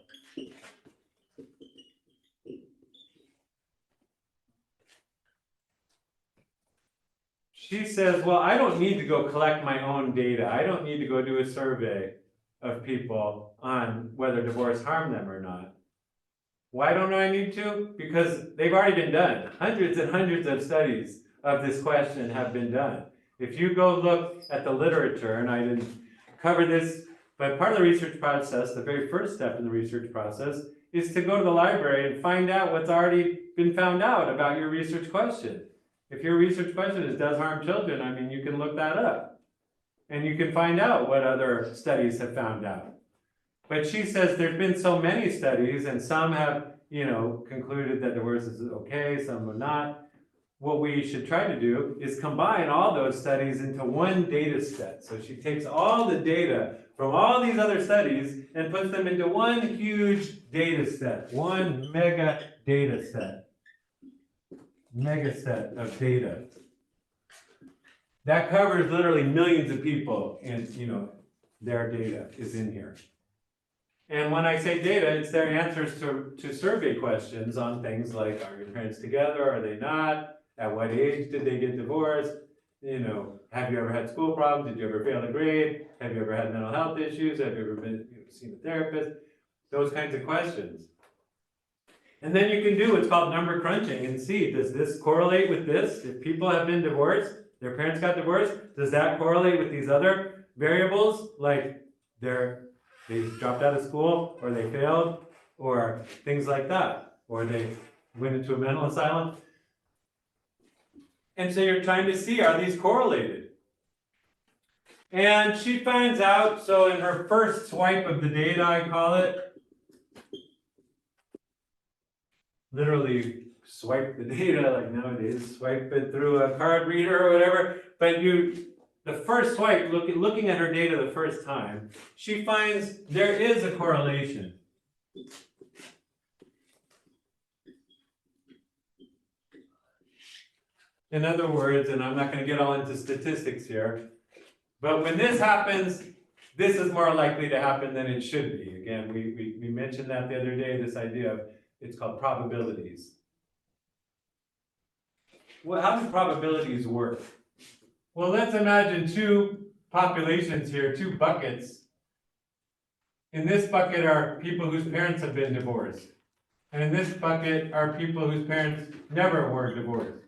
She says, well, I don't need to go collect my own data. I don't need to go do a survey of people on whether divorce harmed them or not. Why don't I need to? Because they've already been done. Hundreds and hundreds of studies of this question have been done. If you go look at the literature, and I didn't cover this, but part of the research process, the very first step in the research process, is to go to the library and find out what's already been found out about your research question. If your research question is, does harm children, I mean, you can look that up. And you can find out what other studies have found out. But she says there's been so many studies, and some have, concluded that divorce is okay, some have not. What we should try to do is combine all those studies into one data set. So she takes all the data from all these other studies and puts them into one huge data set, one mega data set. Mega set of data. That covers literally millions of people, and their data is in here. And when I say data, it's their answers to survey questions on things like, are your parents together, are they not? At what age did they get divorced? Have you ever had school problems? Did you ever fail a grade? Have you ever had mental health issues? Have you ever been seen a therapist? Those kinds of questions. And then you can do what's called number crunching and see, does this correlate with this? If people have been divorced, their parents got divorced, does that correlate with these other variables? Like they dropped out of school, or they failed, or things like that, or they went into a mental asylum. And so you're trying to see, are these correlated? And she finds out, so in her first swipe of the data, I call it, literally swipe the data like nowadays, swipe it through a card reader or whatever, but the first swipe, looking at her data the first time, she finds there is a correlation. In other words, and I'm not going to get all into statistics here, but when this happens, this is more likely to happen than it should be. Again, we mentioned that the other day, this idea of, it's called probabilities. Well, how do probabilities work? Well, let's imagine two populations here, two buckets. In this bucket are people whose parents have been divorced. And in this bucket are people whose parents never were divorced.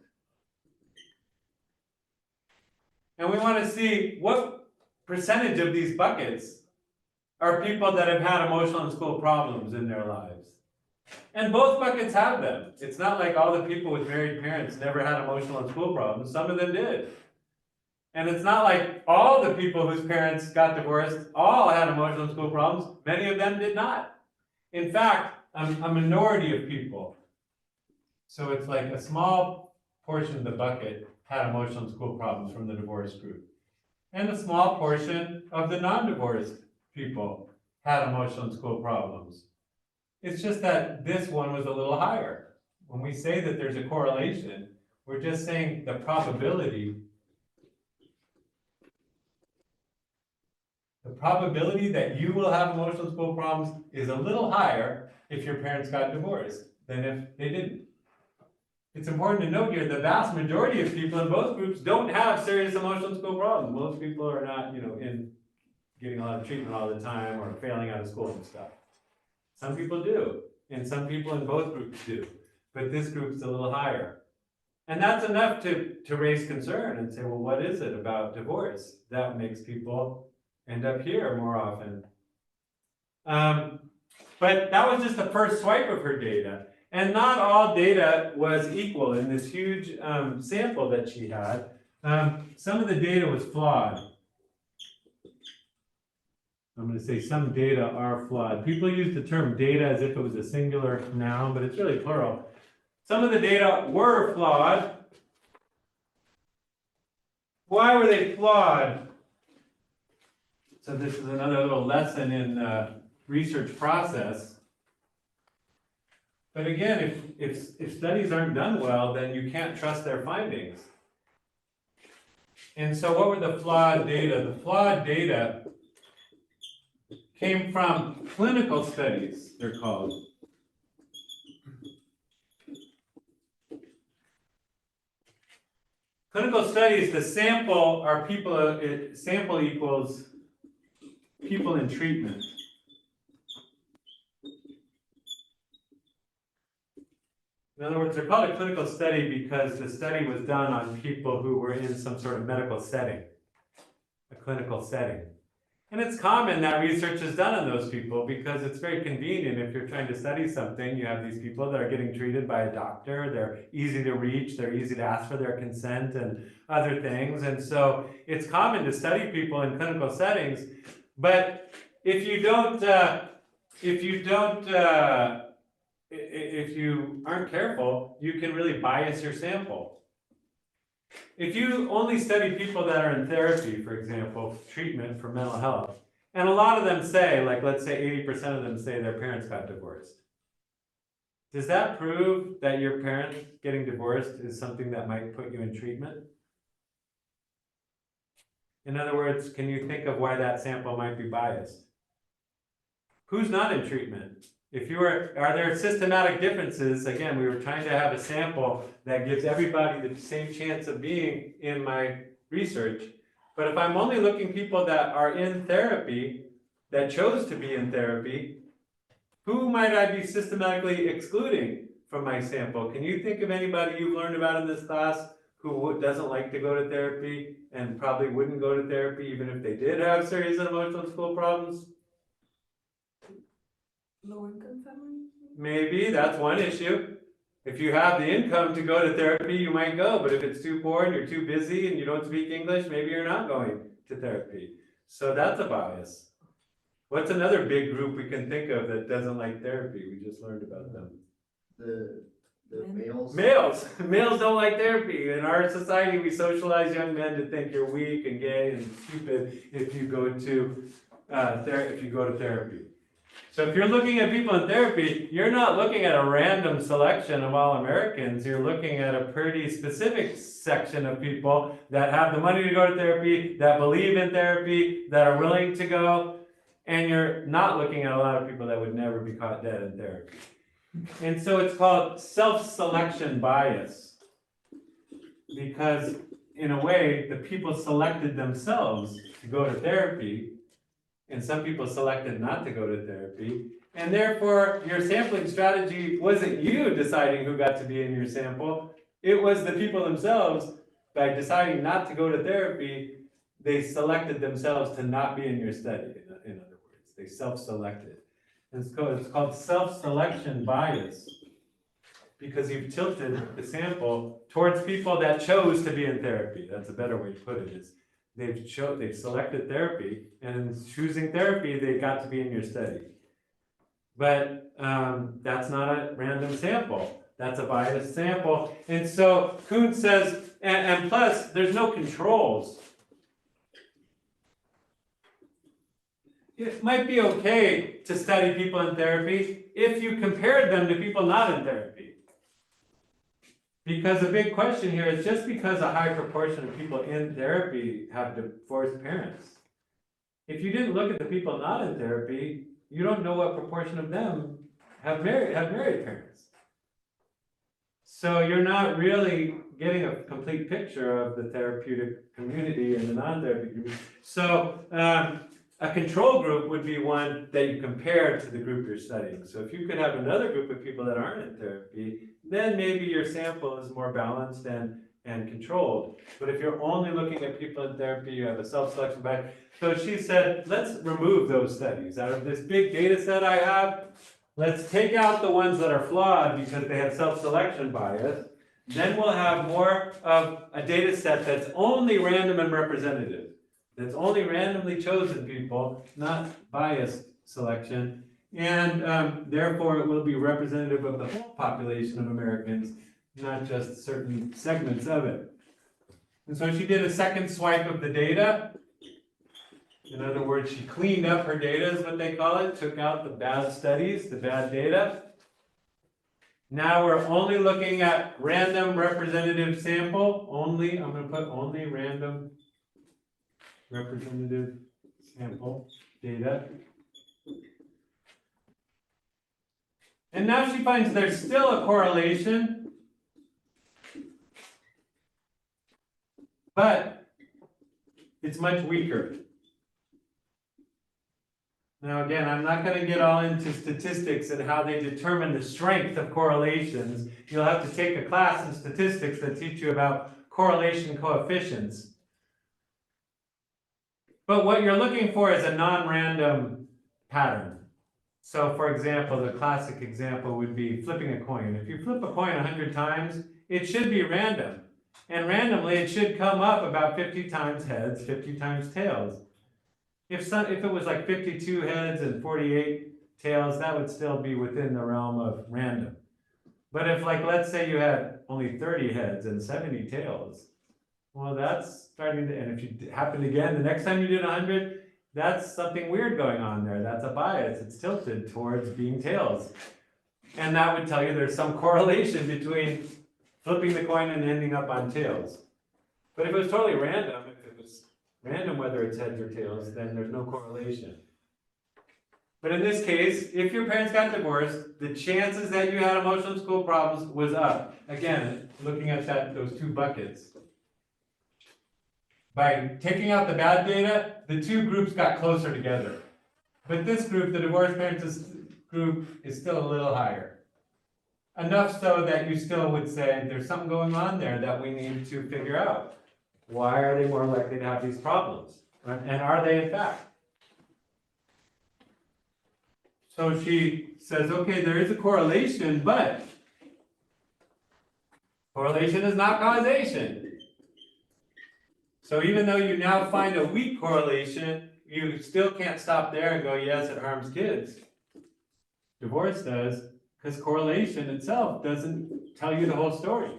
And we want to see what percentage of these buckets are people that have had emotional and school problems in their lives. And both buckets have them. It's not like all the people with married parents never had emotional and school problems. Some of them did. And it's not like all the people whose parents got divorced all had emotional and school problems. Many of them did not. In fact, a minority of people. So it's like a small portion of the bucket had emotional and school problems from the divorce group. And a small portion of the non-divorced people had emotional and school problems. It's just that this one was a little higher. When we say that there's a correlation, we're just saying the probability that you will have emotional and school problems is a little higher if your parents got divorced than if they didn't. It's important to note here, the vast majority of people in both groups don't have serious emotional and school problems. Most people are not, in getting a lot of treatment all the time or failing out of school and stuff. Some people do, and some people in both groups do, but this group's a little higher. And that's enough to raise concern and say, well, what is it about divorce that makes people end up here more often? But that was just the first swipe of her data. And not all data was equal in this huge sample that she had. Some of the data was flawed. I'm going to say some data are flawed. People use the term data as if it was a singular noun, but it's really plural. Some of the data were flawed. Why were they flawed? So this is another little lesson in research process. But again, if studies aren't done well, then you can't trust their findings. And so what were the flawed data? The flawed data came from clinical studies, they're called. Clinical studies, the sample are people, sample equals people in treatment. In other words, they're called a clinical study because the study was done on people who were in some sort of medical setting, a clinical setting. And it's common that research is done on those people because it's very convenient. If you're trying to study something, you have these people that are getting treated by a doctor, they're easy to reach, they're easy to ask for their consent and other things. And so it's common to study people in clinical settings, but if you aren't careful, you can really bias your sample. If you only study people that are in therapy, for example, treatment for mental health, and a lot of them say, like let's say 80% of them say their parents got divorced. Does that prove that your parents getting divorced is something that might put you in treatment? In other words, can you think of why that sample might be biased? Who's not in treatment? Are there systematic differences? Again, we were trying to have a sample that gives everybody the same chance of being in my research. But if I'm only looking people that are in therapy, that chose to be in therapy, who might I be systematically excluding from my sample? Can you think of anybody you've learned about in this class who doesn't like to go to therapy and probably wouldn't go to therapy even if they did have serious emotional and school problems? Low-income family? Maybe, that's one issue. If you have the income to go to therapy, you might go, but if it's too poor and you're too busy and you don't speak English, maybe you're not going to therapy. So that's a bias. What's another big group we can think of that doesn't like therapy? We just learned about them. The males. Males don't like therapy. In our society, we socialize young men to think you're weak and gay and stupid if you go to therapy. So if you're looking at people in therapy, you're not looking at a random selection of all Americans. You're looking at a pretty specific section of people that have the money to go to therapy, that believe in therapy, that are willing to go. And you're not looking at a lot of people that would never be caught dead in therapy. And so it's called self-selection bias. Because in a way, the people selected themselves to go to therapy, and some people selected not to go to therapy, and therefore your sampling strategy wasn't you deciding who got to be in your sample, it was the people themselves. By deciding not to go to therapy, they selected themselves to not be in your study, in other words, they self-selected. It's called self-selection bias. Because you've tilted the sample towards people that chose to be in therapy. That's a better way to put it, is they've selected therapy, and in choosing therapy, they got to be in your study. But that's not a random sample. That's a biased sample. And so Coontz says, and plus, there's no controls. It might be okay to study people in therapy if you compared them to people not in therapy. Because the big question here is, just because a high proportion of people in therapy have divorced parents, if you didn't look at the people not in therapy, you don't know what proportion of them have married parents. So you're not really getting a complete picture of the therapeutic community and the non-therapy community. So a control group would be one that you compare to the group you're studying. So if you could have another group of people that aren't in therapy, then maybe your sample is more balanced and controlled. But if you're only looking at people in therapy, you have a self-selection bias. So she said, let's remove those studies. Out of this big data set I have, let's take out the ones that are flawed because they have self-selection bias. Then we'll have more of a data set that's only random and representative. That's only randomly chosen people, not biased selection. And therefore, it will be representative of the whole population of Americans, not just certain segments of it. And so she did a second swipe of the data. In other words, she cleaned up her data, is what they call it, took out the bad studies, the bad data. Now we're only looking at random representative sample, only, I'm going to put only random representative sample data. And now she finds there's still a correlation, but it's much weaker. Now again, I'm not going to get all into statistics and how they determine the strength of correlations. You'll have to take a class in statistics that teach you about correlation coefficients. But what you're looking for is a non-random pattern. So for example, the classic example would be flipping a coin. If you flip a coin 100 times, it should be random. And randomly, it should come up about 50 times heads, 50 times tails. If it was like 52 heads and 48 tails, that would still be within the realm of random. But if, like, let's say you had only 30 heads and 70 tails, well, that's starting to, and if it happened again, the next time you did 100, that's something weird going on there. That's a bias. It's tilted towards being tails. And that would tell you there's some correlation between flipping the coin and ending up on tails. But if it was totally random, if it was random whether it's heads or tails, then there's no correlation. But in this case, if your parents got divorced, the chances that you had emotional school problems was up. Again, looking at those two buckets. By taking out the bad data, the two groups got closer together. But this group, the divorced parents group, is still a little higher. Enough so that you still would say there's something going on there that we need to figure out. Why are they more likely to have these problems? And are they in fact? So she says, okay, there is a correlation, but correlation is not causation. So even though you now find a weak correlation, you still can't stop there and go, yes, it harms kids. Divorce does, because correlation itself doesn't tell you the whole story.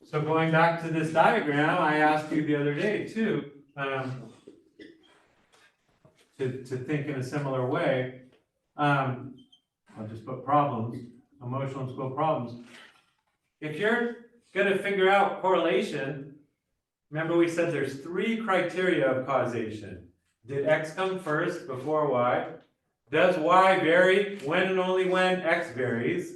So going back to this diagram, I asked you the other day too, to think in a similar way. I'll just put problems, emotional and school problems. If you're going to figure out correlation, remember we said there's 3 criteria of causation. Did X come first before Y? Does Y vary when and only when X varies?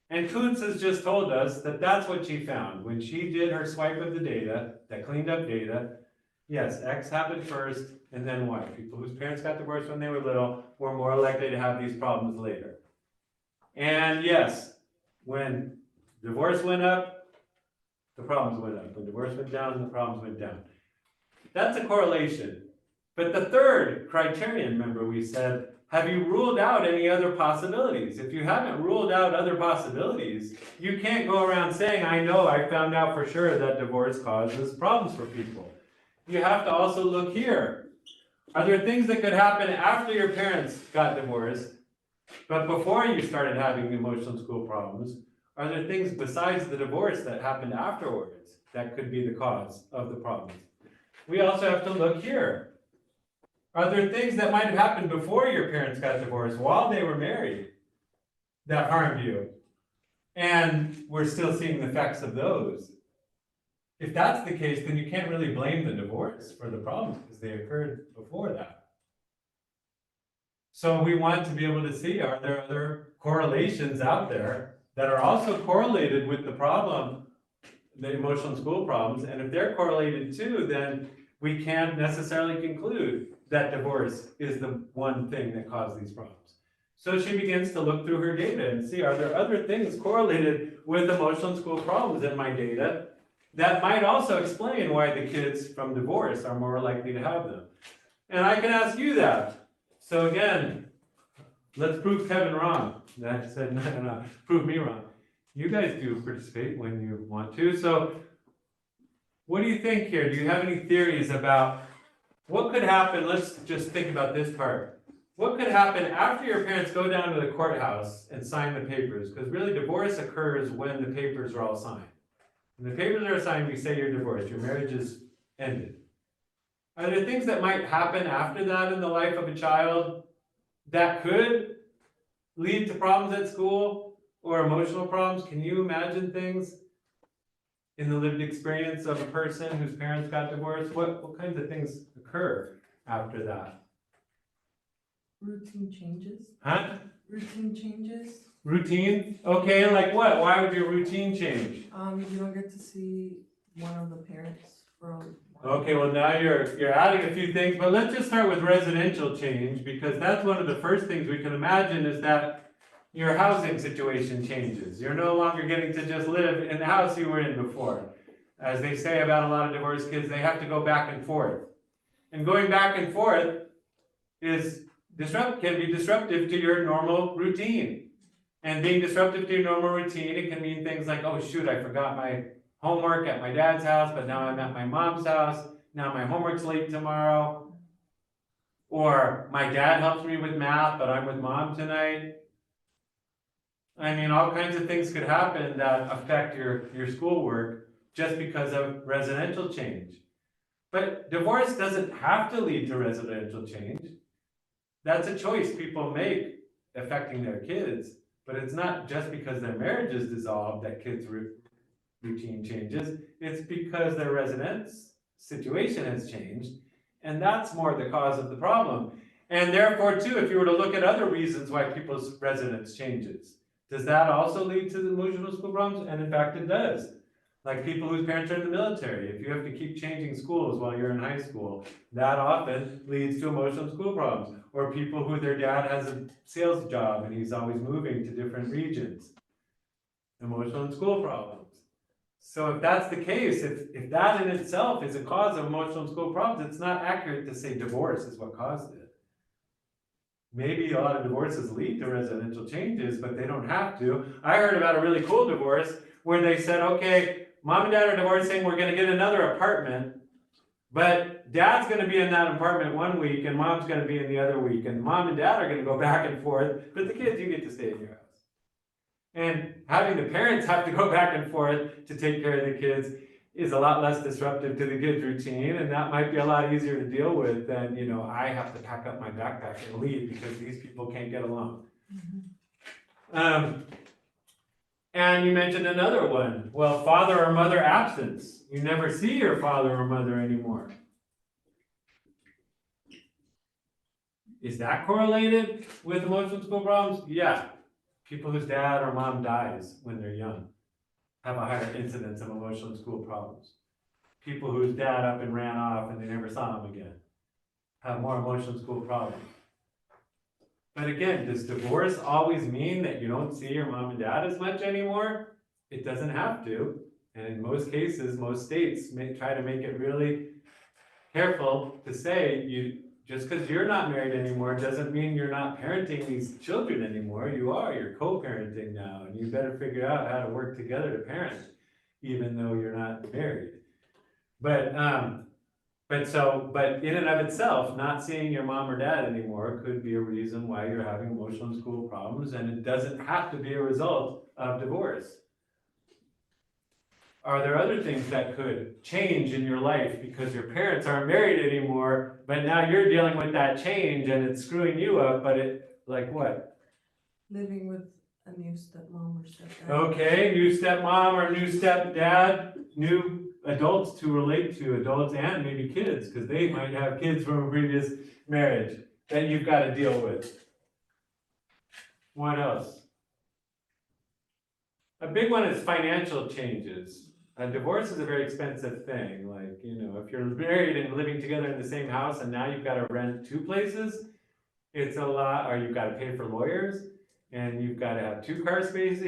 And Coontz has just told us that that's what she found. When she did her swipe of the data, that cleaned up data, yes, X happened first and then Y. People whose parents got divorced when they were little were more likely to have these problems later. And yes, when divorce went up, the problems went up. When divorce went down, the problems went down. That's a correlation. But the third criterion, remember we said, have you ruled out any other possibilities? If you haven't ruled out other possibilities, you can't go around saying, I know, I found out for sure that divorce causes problems for people. You have to also look here. Are there things that could happen after your parents got divorced, but before you started having emotional school problems? Are there things besides the divorce that happened afterwards that could be the cause of the problems? We also have to look here. Are there things that might have happened before your parents got divorced, while they were married, that harmed you? And we're still seeing the effects of those. If that's the case, then you can't really blame the divorce for the problems because they occurred before that. So we want to be able to see, are there other correlations out there that are also correlated with the problem, the emotional school problems? And if they're correlated too, then we can't necessarily conclude that divorce is the one thing that caused these problems. So she begins to look through her data and see, are there other things correlated with emotional school problems in my data that might also explain why the kids from divorce are more likely to have them? And I can ask you that. So again, let's prove Kevin wrong. I said, no, prove me wrong. You guys do participate when you want to. So what do you think here? Do you have any theories about what could happen? Let's just think about this part. What could happen after your parents go down to the courthouse and sign the papers? Because really divorce occurs when the papers are all signed. When the papers are signed, you say you're divorced. Your marriage is ended. Are there things that might happen after that in the life of a child that could lead to problems at school or emotional problems? Can you imagine things in the lived experience of a person whose parents got divorced? What kinds of things occur after that? Routine changes. Huh? Routine changes. Routine? Okay, like what? Why would your routine change? You don't get to see one of the parents from. Okay, well now you're adding a few things, but let's just start with residential change, because that's one of the first things we can imagine is that your housing situation changes. You're no longer getting to just live in the house you were in before. As they say about a lot of divorced kids, they have to go back and forth. And going back and forth can be disruptive to your normal routine. And being disruptive to your normal routine, it can mean things like, oh shoot, I forgot my homework at my dad's house, but now I'm at my mom's house. Now my homework's late tomorrow. Or my dad helps me with math, but I'm with mom tonight. I mean, all kinds of things could happen that affect your schoolwork just because of residential change. But divorce doesn't have to lead to residential change. That's a choice people make affecting their kids, but it's not just because their marriage is dissolved that kids' routine changes. It's because their residence situation has changed, and that's more the cause of the problem. And therefore, too, if you were to look at other reasons why people's residence changes, does that also lead to the emotional school problems? And in fact, it does. Like people whose parents are in the military, if you have to keep changing schools while you're in high school, that often leads to emotional school problems. Or people who their dad has a sales job and he's always moving to different regions. Emotional and school problems. So if that's the case, if that in itself is a cause of emotional and school problems, it's not accurate to say divorce is what caused it. Maybe a lot of divorces lead to residential changes, but they don't have to. I heard about a really cool divorce where they said, okay, mom and dad are divorcing, we're going to get another apartment, but dad's going to be in that apartment one week and mom's going to be in the other week, and mom and dad are going to go back and forth, but the kids, you get to stay in your house. And having the parents have to go back and forth to take care of the kids is a lot less disruptive to the kids' routine, and that might be a lot easier to deal with than, I have to pack up my backpack and leave because these people can't get along. And you mentioned another one. Well, father or mother absence. You never see your father or mother anymore. Is that correlated with emotional school problems? Yeah. People whose dad or mom dies when they're young have a higher incidence of emotional and school problems. People whose dad up and ran off and they never saw him again have more emotional and school problems. But again, does divorce always mean that you don't see your mom and dad as much anymore? It doesn't have to. And in most cases, most states may try to make it really careful to say just because you're not married anymore doesn't mean you're not parenting these children anymore. You are, you're co-parenting now, and you better figure out how to work together to parent, even though you're not married. But in and of itself, not seeing your mom or dad anymore could be a reason why you're having emotional and school problems, and it doesn't have to be a result of divorce. Are there other things that could change in your life because your parents aren't married anymore, but now you're dealing with that change and it's screwing you up, but it, like what? Living with a new stepmom or stepdad. Okay, new stepmom or new stepdad, new adults to relate to, adults and maybe kids, because they might have kids from a previous marriage that you've got to deal with. What else? A big one is financial changes. A divorce is a very expensive thing. Like, if you're married and living together in the same house and now you've got to rent 2 places, it's a lot, or you've got to pay for lawyers and you've got to have 2 car spaces.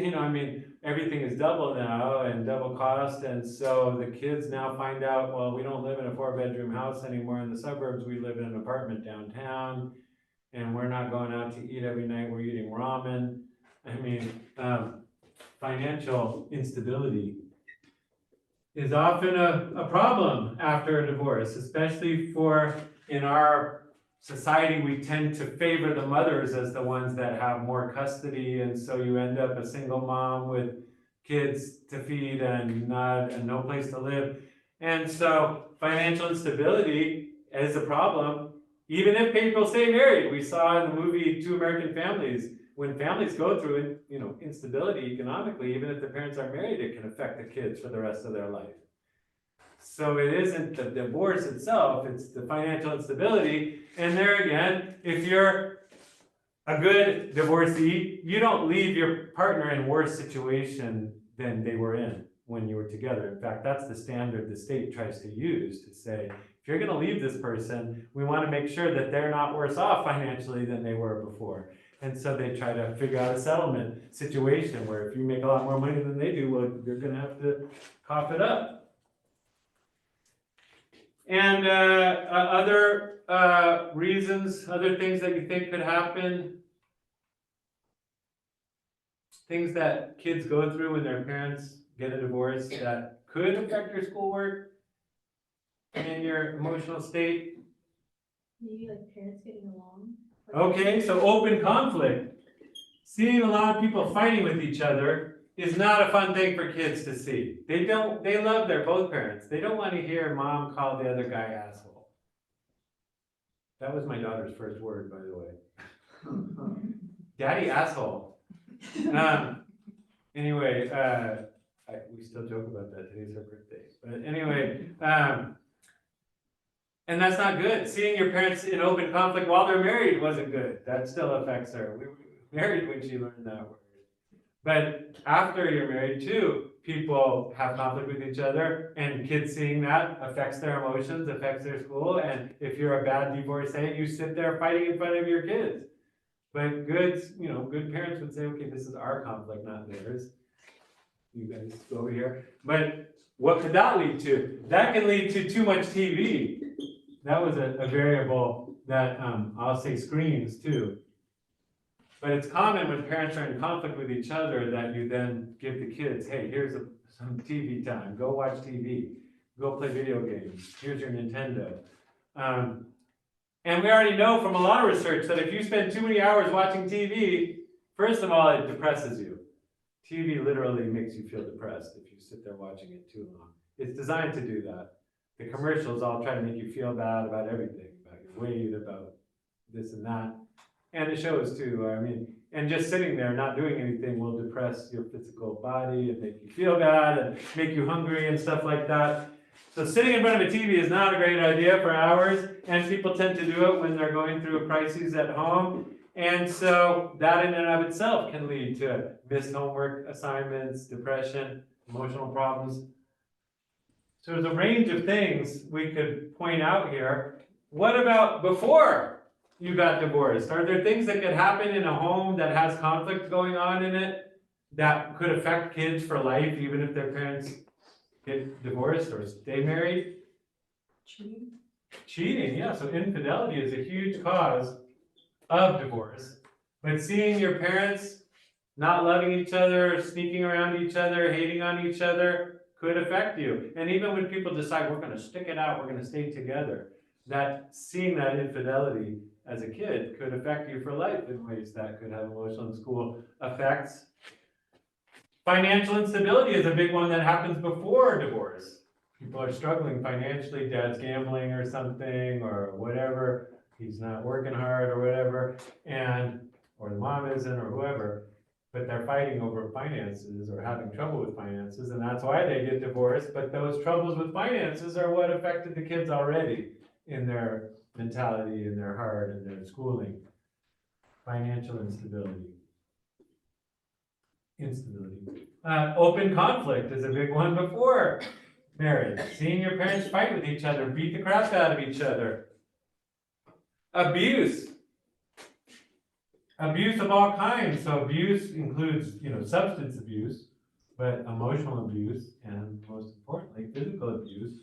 Everything is double now and double cost. And so the kids now find out, well, we don't live in a 4-bedroom house anymore in the suburbs. We live in an apartment downtown, and we're not going out to eat every night. We're eating ramen. Financial instability is often a problem after a divorce, especially in our society, we tend to favor the mothers as the ones that have more custody, and so you end up a single mom with kids to feed and no place to live. And so financial instability is a problem, even if people stay married. We saw in the movie 2 American Families, when families go through instability economically, even if the parents are married, it can affect the kids for the rest of their life. So it isn't the divorce itself, it's the financial instability. And there again, if you're a good divorcee, you don't leave your partner in worse situation than they were in when you were together. In fact, that's the standard the state tries to use to say, if you're going to leave this person, we want to make sure that they're not worse off financially than they were before. And so they try to figure out a settlement situation where if you make a lot more money than they do, well, you're going to have to cough it up. And other reasons, other things that you think could happen, things that kids go through when their parents get a divorce that could affect your schoolwork and your emotional state. Maybe like parents getting along. Okay, so open conflict. Seeing a lot of people fighting with each other is not a fun thing for kids to see. They love their both parents. They don't want to hear mom call the other guy asshole. That was my daughter's first word, by the way. Daddy asshole. Anyway, we still joke about that. Today's her birthday. But anyway, and that's not good. Seeing your parents in open conflict while they're married wasn't good. That still affects her. We were married when she learned that word. But after you're married too, people have conflict with each other, and kids seeing that affects their emotions, affects their school. And if you're a bad divorcee, you sit there fighting in front of your kids. But good parents would say, okay, this is our conflict, not theirs. You guys go over here. But what could that lead to? That can lead to too much TV. That was a variable that I'll say screens too. But it's common when parents are in conflict with each other that you then give the kids, hey, here's some TV time. Go watch TV. Go play video games. Here's your Nintendo. And we already know from a lot of research that if you spend too many hours watching TV, first of all, it depresses you. TV literally makes you feel depressed if you sit there watching it too long. It's designed to do that. The commercials all try to make you feel bad about everything, about your weight, about this and that. And the shows too, and just sitting there not doing anything will depress your physical body and make you feel bad and make you hungry and stuff like that. So sitting in front of a TV is not a great idea for hours, and people tend to do it when they're going through crises at home. And so that in and of itself can lead to missed homework assignments, depression, emotional problems. So there's a range of things we could point out here. What about before you got divorced? Are there things that could happen in a home that has conflict going on in it that could affect kids for life, even if their parents get divorced or stay married? Cheating. cheating, yeah, so infidelity is a huge cause of divorce. But seeing your parents not loving each other, sneaking around each other, hating on each other could affect you. And even when people decide we're gonna stick it out, we're gonna stay together, that seeing that infidelity as a kid could affect you for life in ways that could have emotional and school effects. Financial instability is a big one that happens before divorce. People are struggling financially, dad's gambling or something, or whatever, he's not working hard or whatever, or the mom isn't, or whoever, but they're fighting over finances or having trouble with finances, and that's why they get divorced. But those troubles with finances are what affected the kids already in their mentality, in their heart, in their schooling. Financial instability. Open conflict is a big one before marriage. Seeing your parents fight with each other, beat the crap out of each other. Abuse. Abuse of all kinds. So abuse includes, substance abuse, but emotional abuse, and most importantly, physical abuse.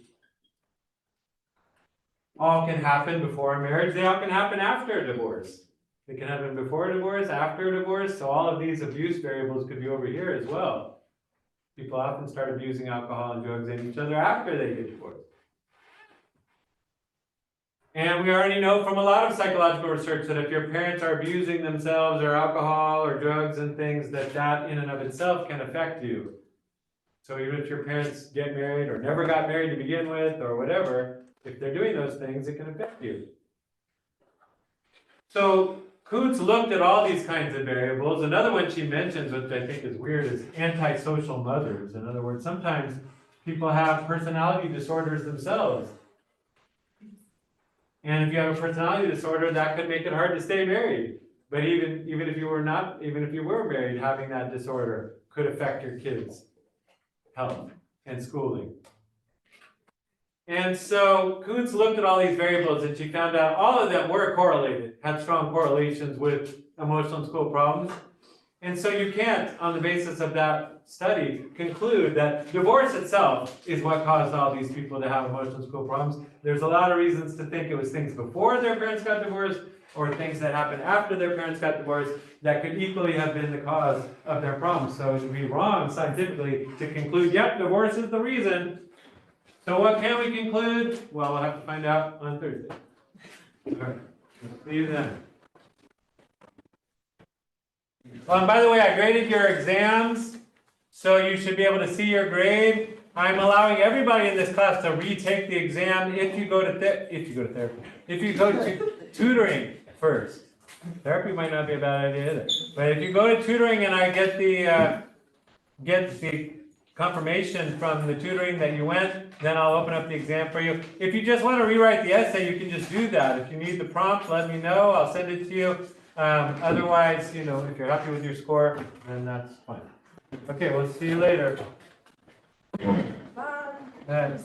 All can happen before marriage. They all can happen after divorce. They can happen before divorce, after divorce. So all of these abuse variables could be over here as well. People often start abusing alcohol and drugs in each other after they get divorced. And we already know from a lot of psychological research that if your parents are abusing themselves or alcohol or drugs and things, that in and of itself can affect you. So even if your parents get married or never got married to begin with or whatever, if they're doing those things, it can affect you. So Coontz looked at all these kinds of variables. Another one she mentions, which I think is weird, is antisocial mothers. In other words, sometimes people have personality disorders themselves. And if you have a personality disorder, that could make it hard to stay married. But even if you were married, having that disorder could affect your kids' health and schooling. And so Coontz looked at all these variables and she found out all of them were correlated, had strong correlations with emotional and school problems. And so you can't, on the basis of that study, conclude that divorce itself is what caused all these people to have emotional and school problems. There's a lot of reasons to think it was things before their parents got divorced or things that happened after their parents got divorced that could equally have been the cause of their problems. So it would be wrong scientifically to conclude, yep, divorce is the reason. So what can we conclude? Well, we'll have to find out on Thursday. All right. See you then. Oh, and by the way, I graded your exams, so you should be able to see your grade. I'm allowing everybody in this class to retake the exam if you go to therapy. If you go to tutoring first. Therapy might not be a bad idea either. But if you go to tutoring and I get the confirmation from the tutoring that you went, then I'll open up the exam for you. If you just want to rewrite the essay, you can just do that. If you need the prompt, let me know. I'll send it to you. Otherwise, if you're happy with your score, then that's fine. Okay, we'll see you later. Bye. Bye.